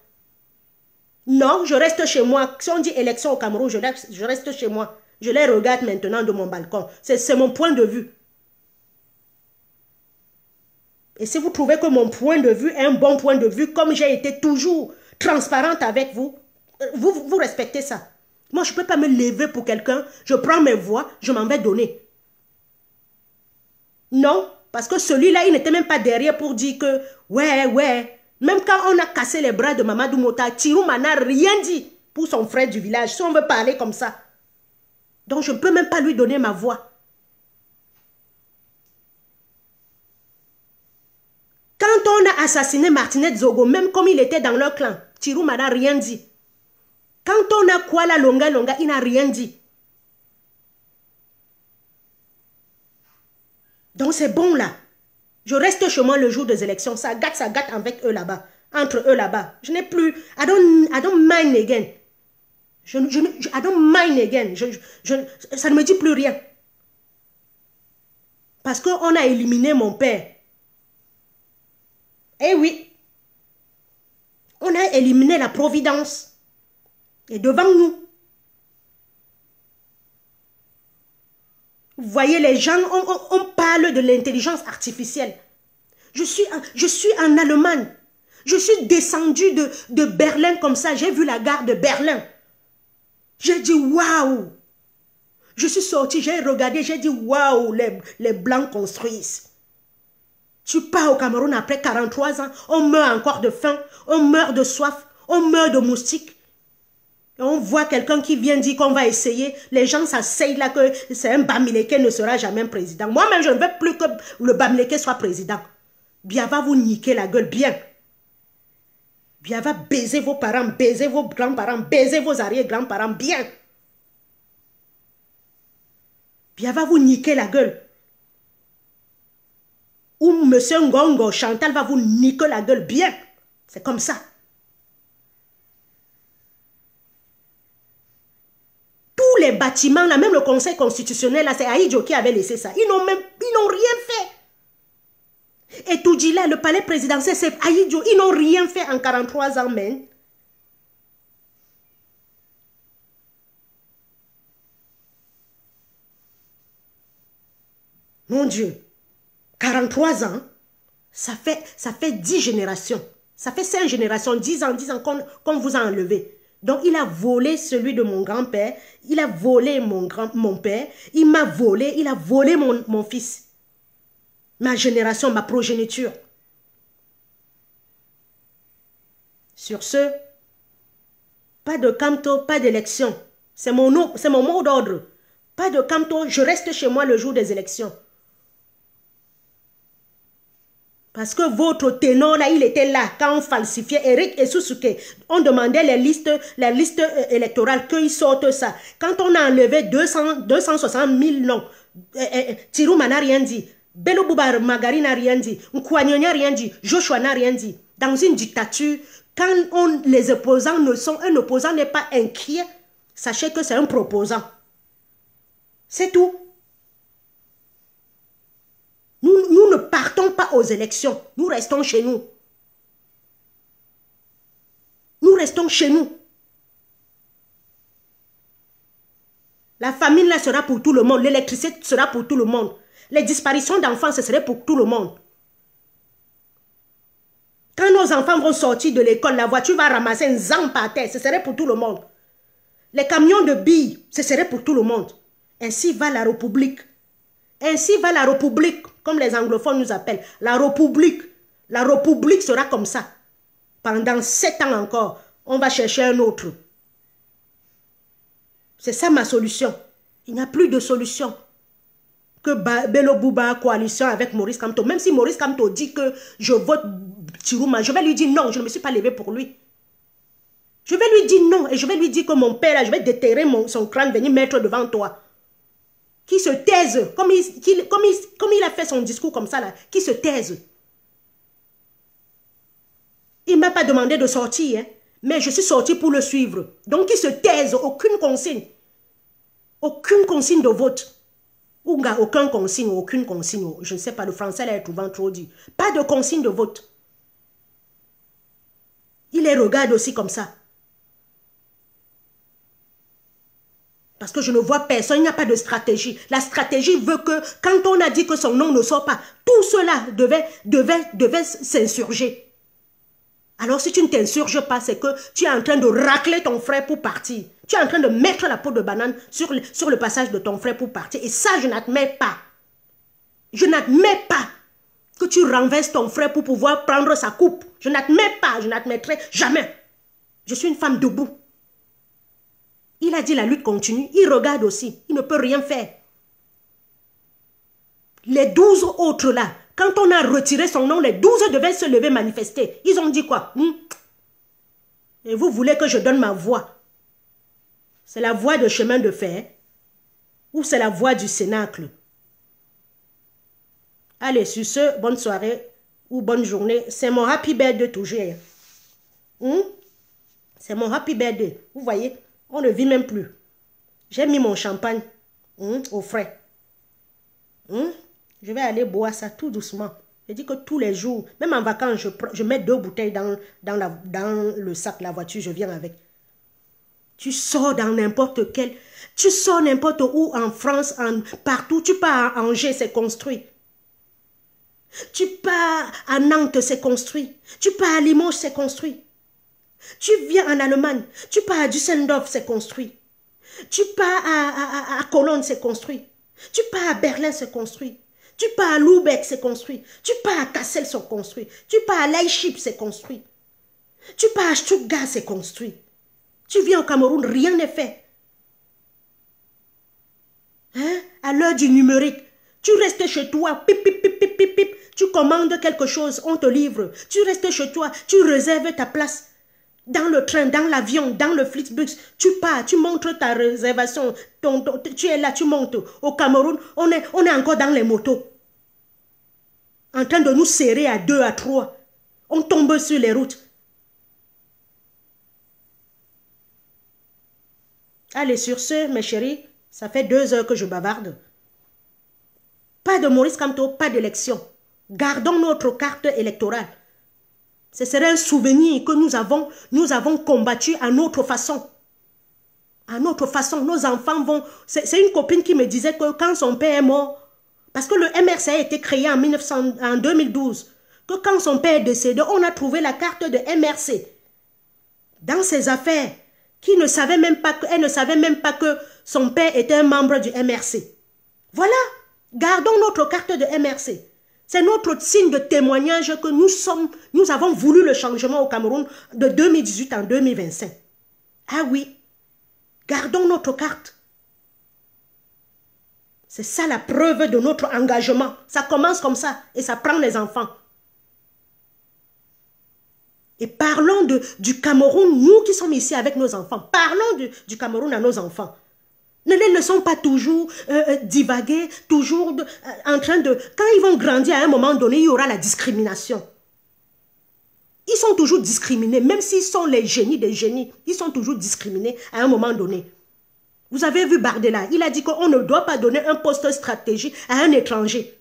Non, je reste chez moi. Si on dit élection au Cameroun, je reste chez moi. Je les regarde maintenant de mon balcon. C'est mon point de vue. Et si vous trouvez que mon point de vue est un bon point de vue, comme j'ai été toujours transparente avec vous, vous respectez ça. Moi, je ne peux pas me lever pour quelqu'un. Je prends mes voix, je m'en vais donner. Non, parce que celui-là, il n'était même pas derrière pour dire que, ouais. Même quand on a cassé les bras de Mamadou Mota, Tirouma n'a rien dit pour son frère du village, si on veut parler comme ça. Donc, je ne peux même pas lui donner ma voix. Quand on a assassiné Martinette Zogo, même comme il était dans leur clan, Tirouma n'a rien dit. Quand on a Kuala Longa, il n'a rien dit. Donc c'est bon là. Je reste chez moi le jour des élections. Ça gâte avec eux là-bas. Entre eux là-bas. Je n'ai plus... I don't mind again. I don't mind again. Ça ne me dit plus rien. Parce qu'on a éliminé mon père. Eh oui. On a éliminé la Providence. Et devant nous. Vous voyez, les gens, on parle de l'intelligence artificielle. Je suis en Allemagne. Je suis descendue de Berlin comme ça. J'ai vu la gare de Berlin. J'ai dit waouh. Je suis sortie, j'ai regardé, j'ai dit waouh, les Blancs construisent. Tu pars au Cameroun après 43 ans, on meurt encore de faim, on meurt de soif, on meurt de moustiques. Et on voit quelqu'un qui vient dire qu'on va essayer. Les gens s'asseyent là que c'est un Bamileke ne sera jamais président. Moi-même, je ne veux plus que le Bamileke soit président. Bien va vous niquer la gueule, bien. Bien va baiser vos parents, baiser vos grands-parents, baiser vos arrière-grands-parents, bien. Bien va vous niquer la gueule. Ou monsieur Ngongo, Chantal va vous niquer la gueule, bien. C'est comme ça. Tous les bâtiments, là, même le Conseil constitutionnel, là, c'est Aïdjo qui avait laissé ça. Ils n'ont rien fait. Et tout dit là, le palais présidentiel, c'est Aïdjo. Ils n'ont rien fait en 43 ans, même. Mon Dieu, 43 ans, ça fait 10 générations. Ça fait 5 générations, 10 ans qu'on vous a enlevé. Donc, il a volé celui de mon grand-père, il a volé mon père, il m'a volé, il a volé mon fils. Ma génération, ma progéniture. Sur ce, pas de Kamto, pas d'élection. C'est mon mot d'ordre. Pas de Kamto, je reste chez moi le jour des élections. Parce que votre ténor, là, il était là quand on falsifiait Eric et Susuke. On demandait les listes électorales, qu'ils sortent ça. Quand on a enlevé 260 000 noms, Tirouma n'a rien dit. Bello Boubar Magari n'a rien dit. Nkwanyo n'a rien dit. Joshua n'a rien dit. Dans une dictature, quand les opposants ne sont... Un opposant n'est pas inquiet, sachez que c'est un proposant. C'est tout. Nous ne partons pas aux élections. Nous restons chez nous. Nous restons chez nous. La famine là sera pour tout le monde. L'électricité sera pour tout le monde. Les disparitions d'enfants, ce serait pour tout le monde. Quand nos enfants vont sortir de l'école, la voiture va ramasser un zang par terre. Ce serait pour tout le monde. Les camions de billes, ce serait pour tout le monde. Ainsi va la République. Ainsi va la République, comme les anglophones nous appellent. La République. La République sera comme ça. Pendant 7 ans encore, on va chercher un autre. C'est ça ma solution. Il n'y a plus de solution que Bello Bouba coalition avec Maurice Kamto. Même si Maurice Kamto dit que je vote Tirouma, je vais lui dire non, je ne me suis pas levé pour lui. Je vais lui dire non et je vais lui dire que mon père, là, je vais déterrer son crâne, venir mettre devant toi. Qui se taise, comme il a fait son discours comme ça, là, qui se taise. Il ne m'a pas demandé de sortir, hein, mais je suis sortie pour le suivre. Donc, qui se taise, aucune consigne. Aucune consigne de vote. Ouga, aucun consigne, aucune consigne. Je ne sais pas, le français là est souvent trop dit. Pas de consigne de vote. Il les regarde aussi comme ça. Parce que je ne vois personne, il n'y a pas de stratégie. La stratégie veut que, quand on a dit que son nom ne sort pas, tout cela devait s'insurger. Alors si tu ne t'insurges pas, c'est que tu es en train de racler ton frère pour partir. Tu es en train de mettre la peau de banane sur le passage de ton frère pour partir. Et ça, je n'admets pas. Je n'admets pas que tu renverses ton frère pour pouvoir prendre sa coupe. Je n'admets pas, je n'admettrai jamais. Je suis une femme debout. Il a dit la lutte continue. Il regarde aussi. Il ne peut rien faire. Les 12 autres là, quand on a retiré son nom, les 12 devaient se lever manifester. Ils ont dit quoi? Et vous voulez que je donne ma voix? C'est la voix de chemin de fer ou c'est la voix du cénacle? Allez, sur ce, bonne soirée ou bonne journée. C'est mon happy birthday toujours. C'est mon happy birthday. Vous voyez, on ne vit même plus. J'ai mis mon champagne au frais. Je vais aller boire ça tout doucement. Je dis que tous les jours, même en vacances, je mets 2 bouteilles dans le sac, la voiture, je viens avec. Tu sors dans n'importe quel... Tu sors n'importe où en France, partout. Tu pars à Angers, c'est construit. Tu pars à Nantes, c'est construit. Tu pars à Limoges, c'est construit. Tu viens en Allemagne. Tu pars à Düsseldorf, c'est construit. Tu pars à Cologne, c'est construit. Tu pars à Berlin, c'est construit. Tu pars à Lübeck, c'est construit. Tu pars à Kassel, c'est construit. Tu pars à Leipzig, c'est construit. Tu pars à Stuttgart, c'est construit. Tu viens au Cameroun, rien n'est fait. À l'heure du numérique, tu restes chez toi, pip, pip, pip, pip, pip, pip. Tu commandes quelque chose, on te livre. Tu restes chez toi, tu réserves ta place. Dans le train, dans l'avion, dans le Flixbus, tu pars, tu montres ta réservation. Tu es là, tu montes. Au Cameroun, on est encore dans les motos. En train de nous serrer à 2, à 3. On tombe sur les routes. Allez, sur ce, mes chéris, ça fait 2 heures que je bavarde. Pas de Maurice Kamto, pas d'élection. Gardons notre carte électorale. Ce serait un souvenir que nous avons combattu à notre façon. À notre façon, nos enfants vont... C'est une copine qui me disait que quand son père est mort, parce que le MRC a été créé en 2012, que quand son père est décédé, on a trouvé la carte de MRC dans ses affaires, elle ne savait même pas que son père était un membre du MRC. Voilà, gardons notre carte de MRC. C'est notre signe de témoignage que nous avons voulu le changement au Cameroun de 2018 en 2025. Ah oui, gardons notre carte. C'est ça la preuve de notre engagement. Ça commence comme ça et ça prend les enfants. Et parlons du Cameroun, nous qui sommes ici avec nos enfants. Parlons du Cameroun à nos enfants. Ne les laissons pas toujours divaguer, toujours en train de... Quand ils vont grandir, à un moment donné, il y aura la discrimination. Ils sont toujours discriminés, même s'ils sont les génies des génies. Ils sont toujours discriminés à un moment donné. Vous avez vu Bardella, il a dit qu'on ne doit pas donner un poste stratégique à un étranger.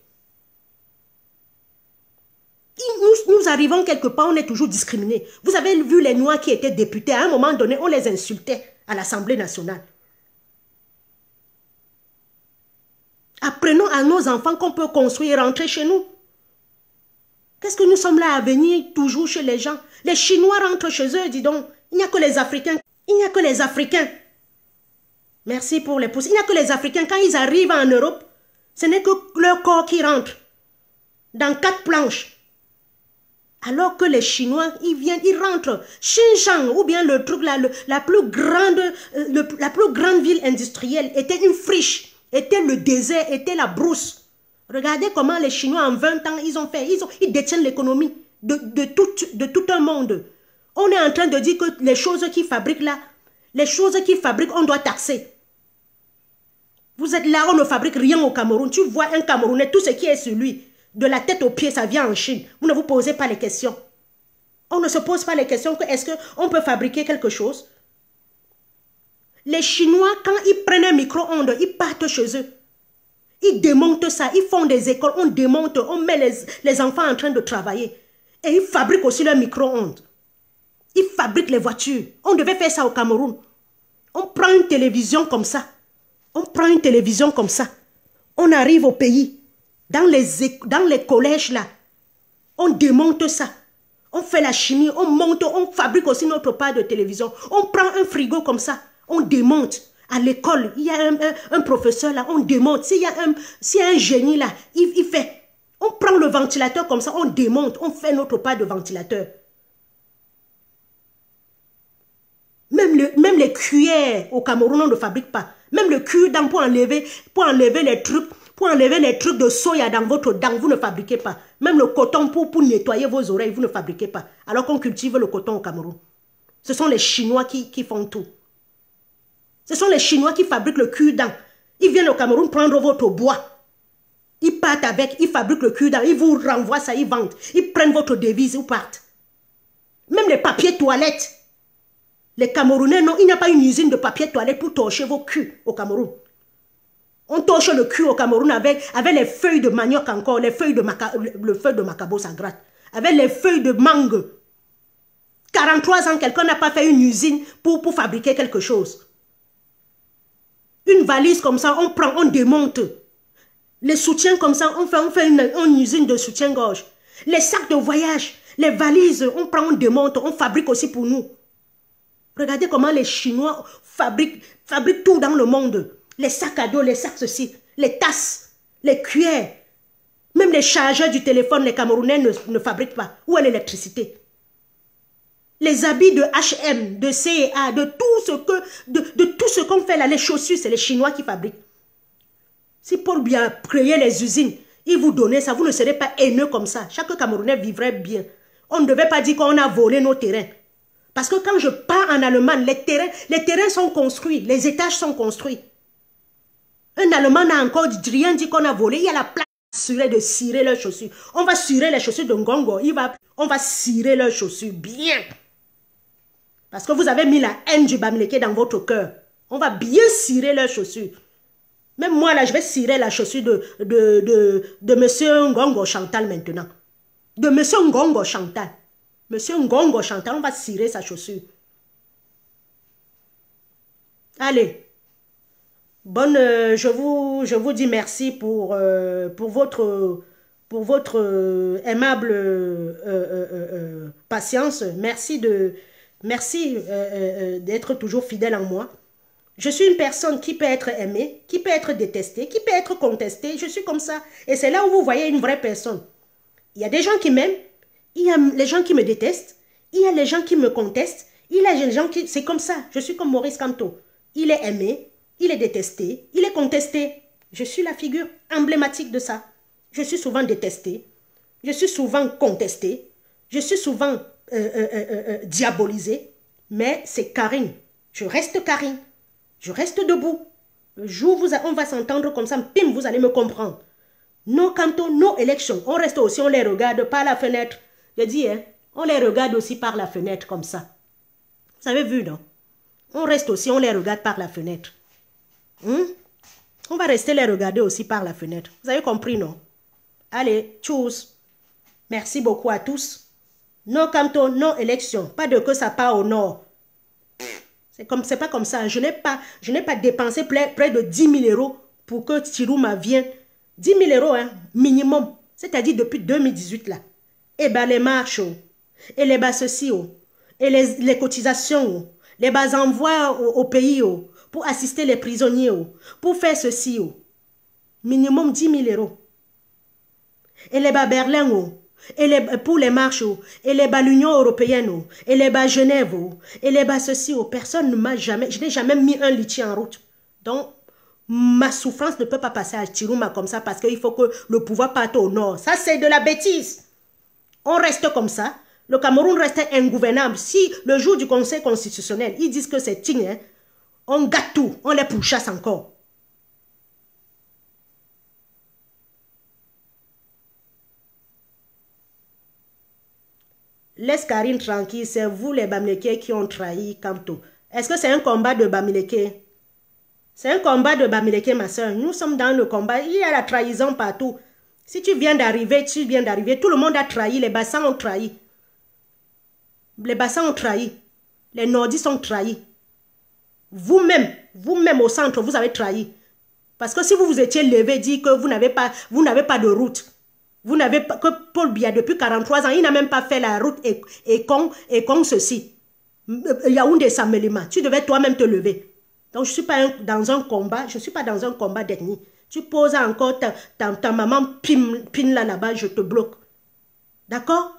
Nous arrivons quelque part, on est toujours discriminés. Vous avez vu les Noirs qui étaient députés, à un moment donné, on les insultait à l'Assemblée nationale. Apprenons à nos enfants qu'on peut construire et rentrer chez nous. Qu'est-ce que nous sommes là à venir toujours chez les gens? Les Chinois rentrent chez eux, dis donc. Il n'y a que les Africains. Il n'y a que les Africains. Merci pour les pouces. Il n'y a que les Africains, quand ils arrivent en Europe, ce n'est que leur corps qui rentre dans 4 planches. Alors que les Chinois, ils rentrent. Xinjiang, ou bien le truc là, la plus grande ville industrielle était une friche, était le désert, était la brousse. Regardez comment les Chinois en 20 ans, ils ont fait. Ils détiennent l'économie de tout un monde. On est en train de dire que les choses qu'ils fabriquent là, les choses qu'ils fabriquent, on doit taxer. Vous êtes là, on ne fabrique rien au Cameroun. Tu vois un Camerounais, tout ce qui est sur lui, de la tête aux pieds, ça vient en Chine. Vous ne vous posez pas les questions. On ne se pose pas les questions que est-ce qu'on peut fabriquer quelque chose? Les Chinois, quand ils prennent un micro-ondes, ils partent chez eux. Ils démontent ça, ils font des écoles, on démonte, on met les enfants en train de travailler. Et ils fabriquent aussi leurs micro-ondes. Ils fabriquent les voitures. On devait faire ça au Cameroun. On prend une télévision comme ça. On prend une télévision comme ça. On arrive au pays. Dans les collèges là. On démonte ça. On fait la chimie. On monte. On fabrique aussi notre part de télévision. On prend un frigo comme ça. On démonte. À l'école, il y a un professeur là. On démonte. S'il y a un génie là, il fait. On prend le ventilateur comme ça. On démonte. On fait notre part de ventilateur. Même les cuillères au Cameroun, on ne fabrique pas. Même le cure-dent pour enlever les trucs de soya dans votre dent, vous ne fabriquez pas. Même le coton pour nettoyer vos oreilles, vous ne fabriquez pas. Alors qu'on cultive le coton au Cameroun. Ce sont les Chinois qui font tout. Ce sont les Chinois qui fabriquent le cure-dent. Ils viennent au Cameroun prendre votre bois. Ils partent avec, ils fabriquent le cure-dent, ils vous renvoient ça, ils vendent. Ils prennent votre devise, ils partent. Même les papiers toilettes. Les Camerounais, non, il n'y a pas une usine de papier toilette pour torcher vos culs au Cameroun. On torche le cul au Cameroun avec les feuilles de manioc encore, les feuilles de le feuille de macabo, ça gratte. Avec les feuilles de mangue. 43 ans, quelqu'un n'a pas fait une usine pour fabriquer quelque chose. Une valise comme ça, on prend, on démonte. Les soutiens comme ça, on fait une usine de soutien-gorge. Les sacs de voyage, les valises, on prend, on démonte, on fabrique aussi pour nous. Regardez comment les Chinois fabriquent tout dans le monde. Les sacs à dos, les sacs ceci, les tasses, les cuillères. Même les chargeurs du téléphone, les Camerounais ne fabriquent pas. Où est l'électricité? Les habits de H&M, de C&A, de tout ce qu'on fait là, les chaussures, c'est les Chinois qui fabriquent. Si Paul Biya créait les usines, il vous donnait ça, vous ne serez pas haineux comme ça. Chaque Camerounais vivrait bien. On ne devait pas dire qu'on a volé nos terrains. Parce que quand je pars en Allemagne, les terrains sont construits, les étages sont construits. Un Allemand n'a encore rien dit qu'on a volé. Il y a la place de cirer leurs chaussures. On va cirer les chaussures de Ngongo. On va cirer leurs chaussures bien. Parce que vous avez mis la haine du Bamileke dans votre cœur. On va bien cirer leurs chaussures. Même moi, là, je vais cirer la chaussure de monsieur Ngongo Chantal maintenant. De monsieur Ngongo Chantal. Monsieur Ngongo Chantal, on va cirer sa chaussure. Allez. Je vous dis merci pour votre aimable patience. Merci d'être toujours fidèle en moi. Je suis une personne qui peut être aimée, qui peut être détestée, qui peut être contestée. Je suis comme ça. Et c'est là où vous voyez une vraie personne. Il y a des gens qui m'aiment, il y a les gens qui me détestent, il y a les gens qui me contestent, il y a les gens qui... C'est comme ça. Je suis comme Maurice Kamto. Il est aimé, il est détesté, il est contesté. Je suis la figure emblématique de ça. Je suis souvent détestée, je suis souvent contestée, je suis souvent diabolisée, mais c'est Karine. Je reste Karine. Je reste debout. Le jour où on va s'entendre comme ça, pim, vous allez me comprendre. Nos cantons, nos élections, on reste aussi, on les regarde par la fenêtre. Je dis, hein, on les regarde aussi par la fenêtre comme ça. Vous avez vu, non? On reste aussi, on les regarde par la fenêtre. On va rester les regarder aussi par la fenêtre. Vous avez compris, non? Allez, tchuss. Merci beaucoup à tous. Nos cantons, nos élections. Pas de que ça part au nord. C'est pas comme ça. Je n'ai pas dépensé près de 10 000 € pour que Chirouma vienne. 10 000 €, hein, minimum. C'est-à-dire depuis 2018, là. Et bien, les marches, et les bas ceci, et les cotisations, les bas envois au pays, pour assister les prisonniers, pour faire ceci, minimum 10 000 €. Et les bas Berlin, et pour les marches, et les bas l'Union européenne, et les bas Genève, et les bas ceci, personne ne m'a jamais, je n'ai jamais mis un litchi en route. Donc, ma souffrance ne peut pas passer à Chirouma comme ça parce qu'il faut que le pouvoir parte au nord. Ça, c'est de la bêtise. On reste comme ça. Le Cameroun reste ingouvernable. Si le jour du Conseil constitutionnel, ils disent que c'est tigre, hein, on gâte tout, on les pourchasse encore. Laisse Karine tranquille, c'est vous les Bamileke qui ont trahi Kamto. Est-ce que c'est un combat de Bamileke? C'est un combat de Bamileke, ma soeur. Nous sommes dans le combat. Il y a la trahison partout. Si tu viens d'arriver, tu viens d'arriver. Tout le monde a trahi. Les Bassans ont trahi. Les Bassans ont trahi. Les Nordistes ont trahi. Vous-même au centre, vous avez trahi. Parce que si vous vous étiez levé, dit que vous n'avez pas de route. Vous n'avez pas, que Paul Biya, depuis 43 ans, il n'a même pas fait la route et con ceci. Yaoundé Samelima, tu devais toi-même te lever. Donc, je ne suis pas dans un combat, je ne suis pas dans un combat d'ethnie. Tu poses encore ta maman pin là-bas, je te bloque. D'accord?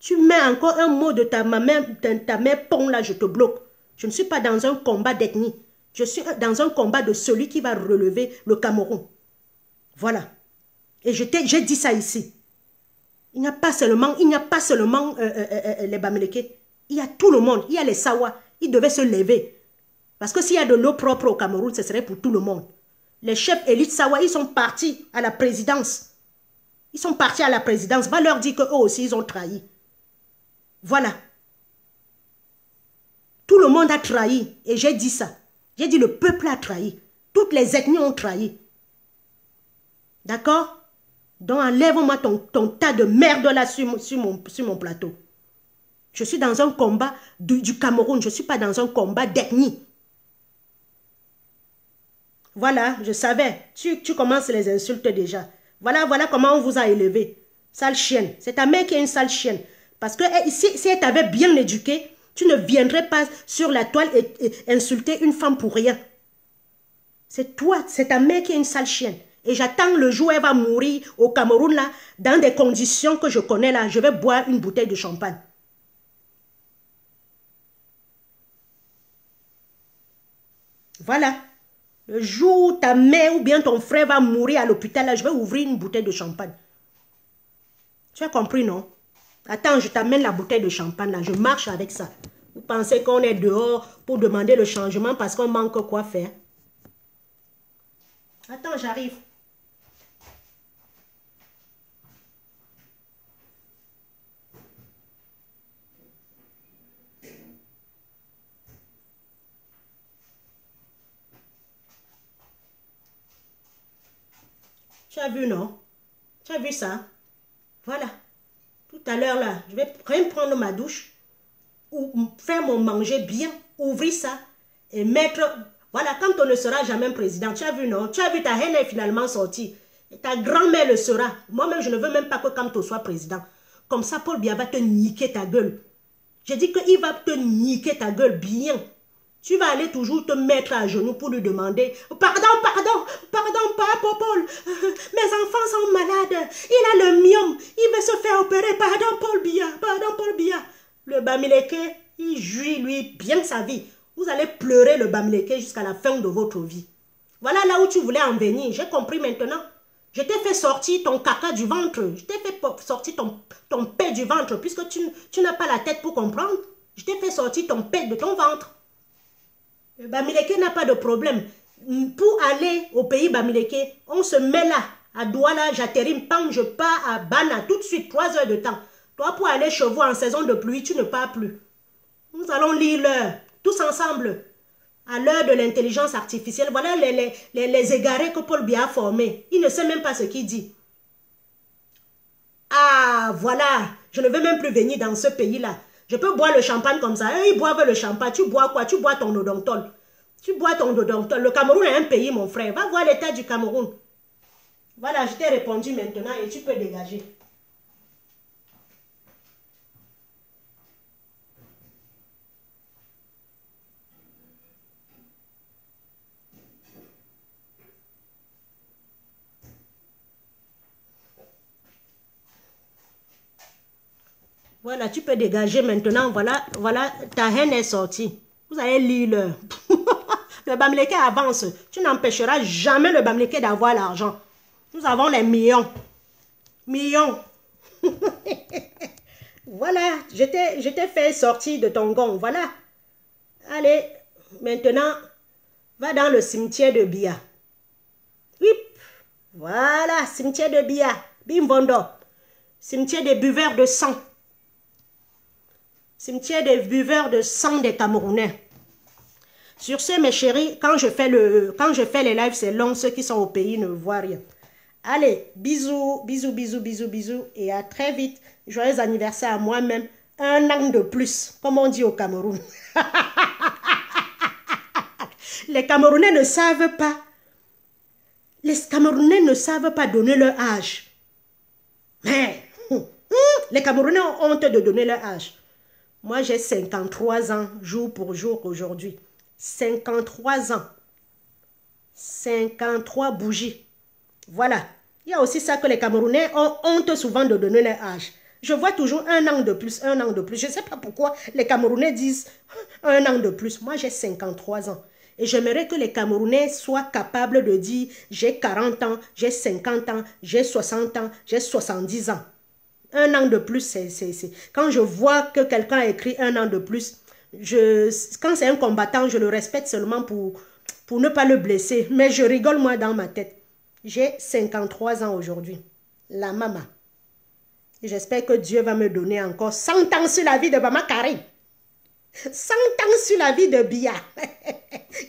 Tu mets encore un mot de ta mère pont là, je te bloque. Je ne suis pas dans un combat d'ethnie. Je suis dans un combat de celui qui va relever le Cameroun. Voilà. Et j'ai dit ça ici. Il n'y a pas seulement les Bamileke. Il y a tout le monde. Il y a les Sawa. Ils devaient se lever. Parce que s'il y a de l'eau propre au Cameroun, ce serait pour tout le monde. Les chefs élites Sawa, ils sont partis à la présidence. Ils sont partis à la présidence. Va leur dire qu'eux aussi, ils ont trahi. Voilà. Tout le monde a trahi. Et j'ai dit ça. J'ai dit le peuple a trahi. Toutes les ethnies ont trahi. D'accord? Donc enlève-moi ton tas de merde là sur mon plateau. Je suis dans un combat du Cameroun. Je ne suis pas dans un combat d'ethnie. Voilà, je savais. Tu commences les insultes déjà. Voilà comment on vous a élevé. Sale chienne. C'est ta mère qui est une sale chienne. Parce que si elle t'avait bien éduqué, tu ne viendrais pas sur la toile et insulter une femme pour rien. C'est toi, c'est ta mère qui est une sale chienne. Et j'attends le jour où elle va mourir au Cameroun, là, dans des conditions que je connais, là. Je vais boire une bouteille de champagne. Voilà. Le jour où ta mère ou bien ton frère va mourir à l'hôpital, là, je vais ouvrir une bouteille de champagne. Tu as compris, non? Attends, je t'amène la bouteille de champagne, là. Je marche avec ça. Vous pensez qu'on est dehors pour demander le changement parce qu'on manque quoi faire? Attends, j'arrive. Tu as vu, non? Tu as vu ça? Voilà. Tout à l'heure, là, je vais prendre ma douche ou faire mon manger bien, ouvrir ça et mettre... Voilà, quand on ne sera jamais président, tu as vu, non? Tu as vu, ta haine est finalement sortie. Et ta grand-mère le sera. Moi-même, je ne veux même pas que Kamto soit président. Comme ça, Paul Biya va te niquer ta gueule. J'ai dit qu'il va te niquer ta gueule bien. Tu vas aller toujours te mettre à genoux pour lui demander « Pardon, Papa Paul, mes enfants sont malades, il a le myome, il veut se faire opérer, pardon Paul Biya. » Le Bamileke, il jouit lui bien sa vie. Vous allez pleurer le Bamileke jusqu'à la fin de votre vie. Voilà là où tu voulais en venir, j'ai compris maintenant. Je t'ai fait sortir ton caca du ventre, je t'ai fait sortir ton paix du ventre, puisque tu n'as pas la tête pour comprendre. Je t'ai fait sortir ton paix de ton ventre. Le Bamileke n'a pas de problème. Pour aller au pays Bamileke, on se met là, à Douala, j'atterris, pam, je pars à Bana, tout de suite, 3 heures de temps. Toi, pour aller chez vous en saison de pluie, tu ne pars plus. Nous allons lire l'heure, tous ensemble, à l'heure de l'intelligence artificielle. Voilà les égarés que Paul Biya a formés. Il ne sait même pas ce qu'il dit. Ah, voilà, je ne veux même plus venir dans ce pays-là. Je peux boire le champagne comme ça. Ils boivent le champagne. Tu bois quoi? Tu bois ton odontol. Tu bois ton odontol. Le Cameroun est un pays, mon frère. Va voir l'état du Cameroun. Voilà, je t'ai répondu maintenant et tu peux dégager. Voilà, tu peux dégager maintenant. Voilà, ta haine est sortie. Vous allez lire l'heure. Le Bamileke avance. Tu n'empêcheras jamais le Bamileke d'avoir l'argent. Nous avons les millions. Millions. Voilà, je t'ai fait sortir de ton gond. Voilà. Allez, maintenant, va dans le cimetière de Biya. Hip. Voilà, cimetière de Biya. Bimbondo. Cimetière des buveurs de sang. Cimetière des buveurs de sang des Camerounais. Sur ce, mes chéris, quand je fais les lives, c'est long. Ceux qui sont au pays ne voient rien. Allez, bisous, bisous, bisous, bisous, bisous. Et à très vite. Joyeux anniversaire à moi-même. 1 an de plus, comme on dit au Cameroun. Les Camerounais ne savent pas. Les Camerounais ne savent pas donner leur âge. Mais les Camerounais ont honte de donner leur âge. Moi, j'ai 53 ans, jour pour jour, aujourd'hui. 53 ans. 53 bougies. Voilà. Il y a aussi ça que les Camerounais ont honte souvent de donner leur âge. Je vois toujours 1 an de plus, 1 an de plus. Je ne sais pas pourquoi les Camerounais disent 1 an de plus. Moi, j'ai 53 ans. Et j'aimerais que les Camerounais soient capables de dire j'ai 40 ans, j'ai 50 ans, j'ai 60 ans, j'ai 70 ans. 1 an de plus, c'est... Quand je vois que quelqu'un a écrit 1 an de plus, quand c'est un combattant, je le respecte seulement pour ne pas le blesser. Mais je rigole moi dans ma tête. J'ai 53 ans aujourd'hui. La maman. J'espère que Dieu va me donner encore 100 ans sur la vie de Maman Karim. 100 ans sur la vie de Bia.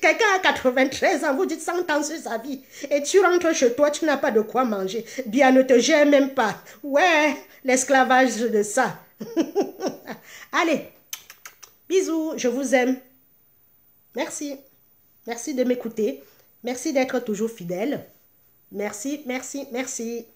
Quelqu'un a 93 ans, vous dites 100 ans sur sa vie. Et tu rentres chez toi, tu n'as pas de quoi manger. Bia ne te gère même pas. Ouais, l'esclavage de ça. Allez, bisous, je vous aime. Merci. Merci de m'écouter. Merci d'être toujours fidèle. Merci, merci, merci.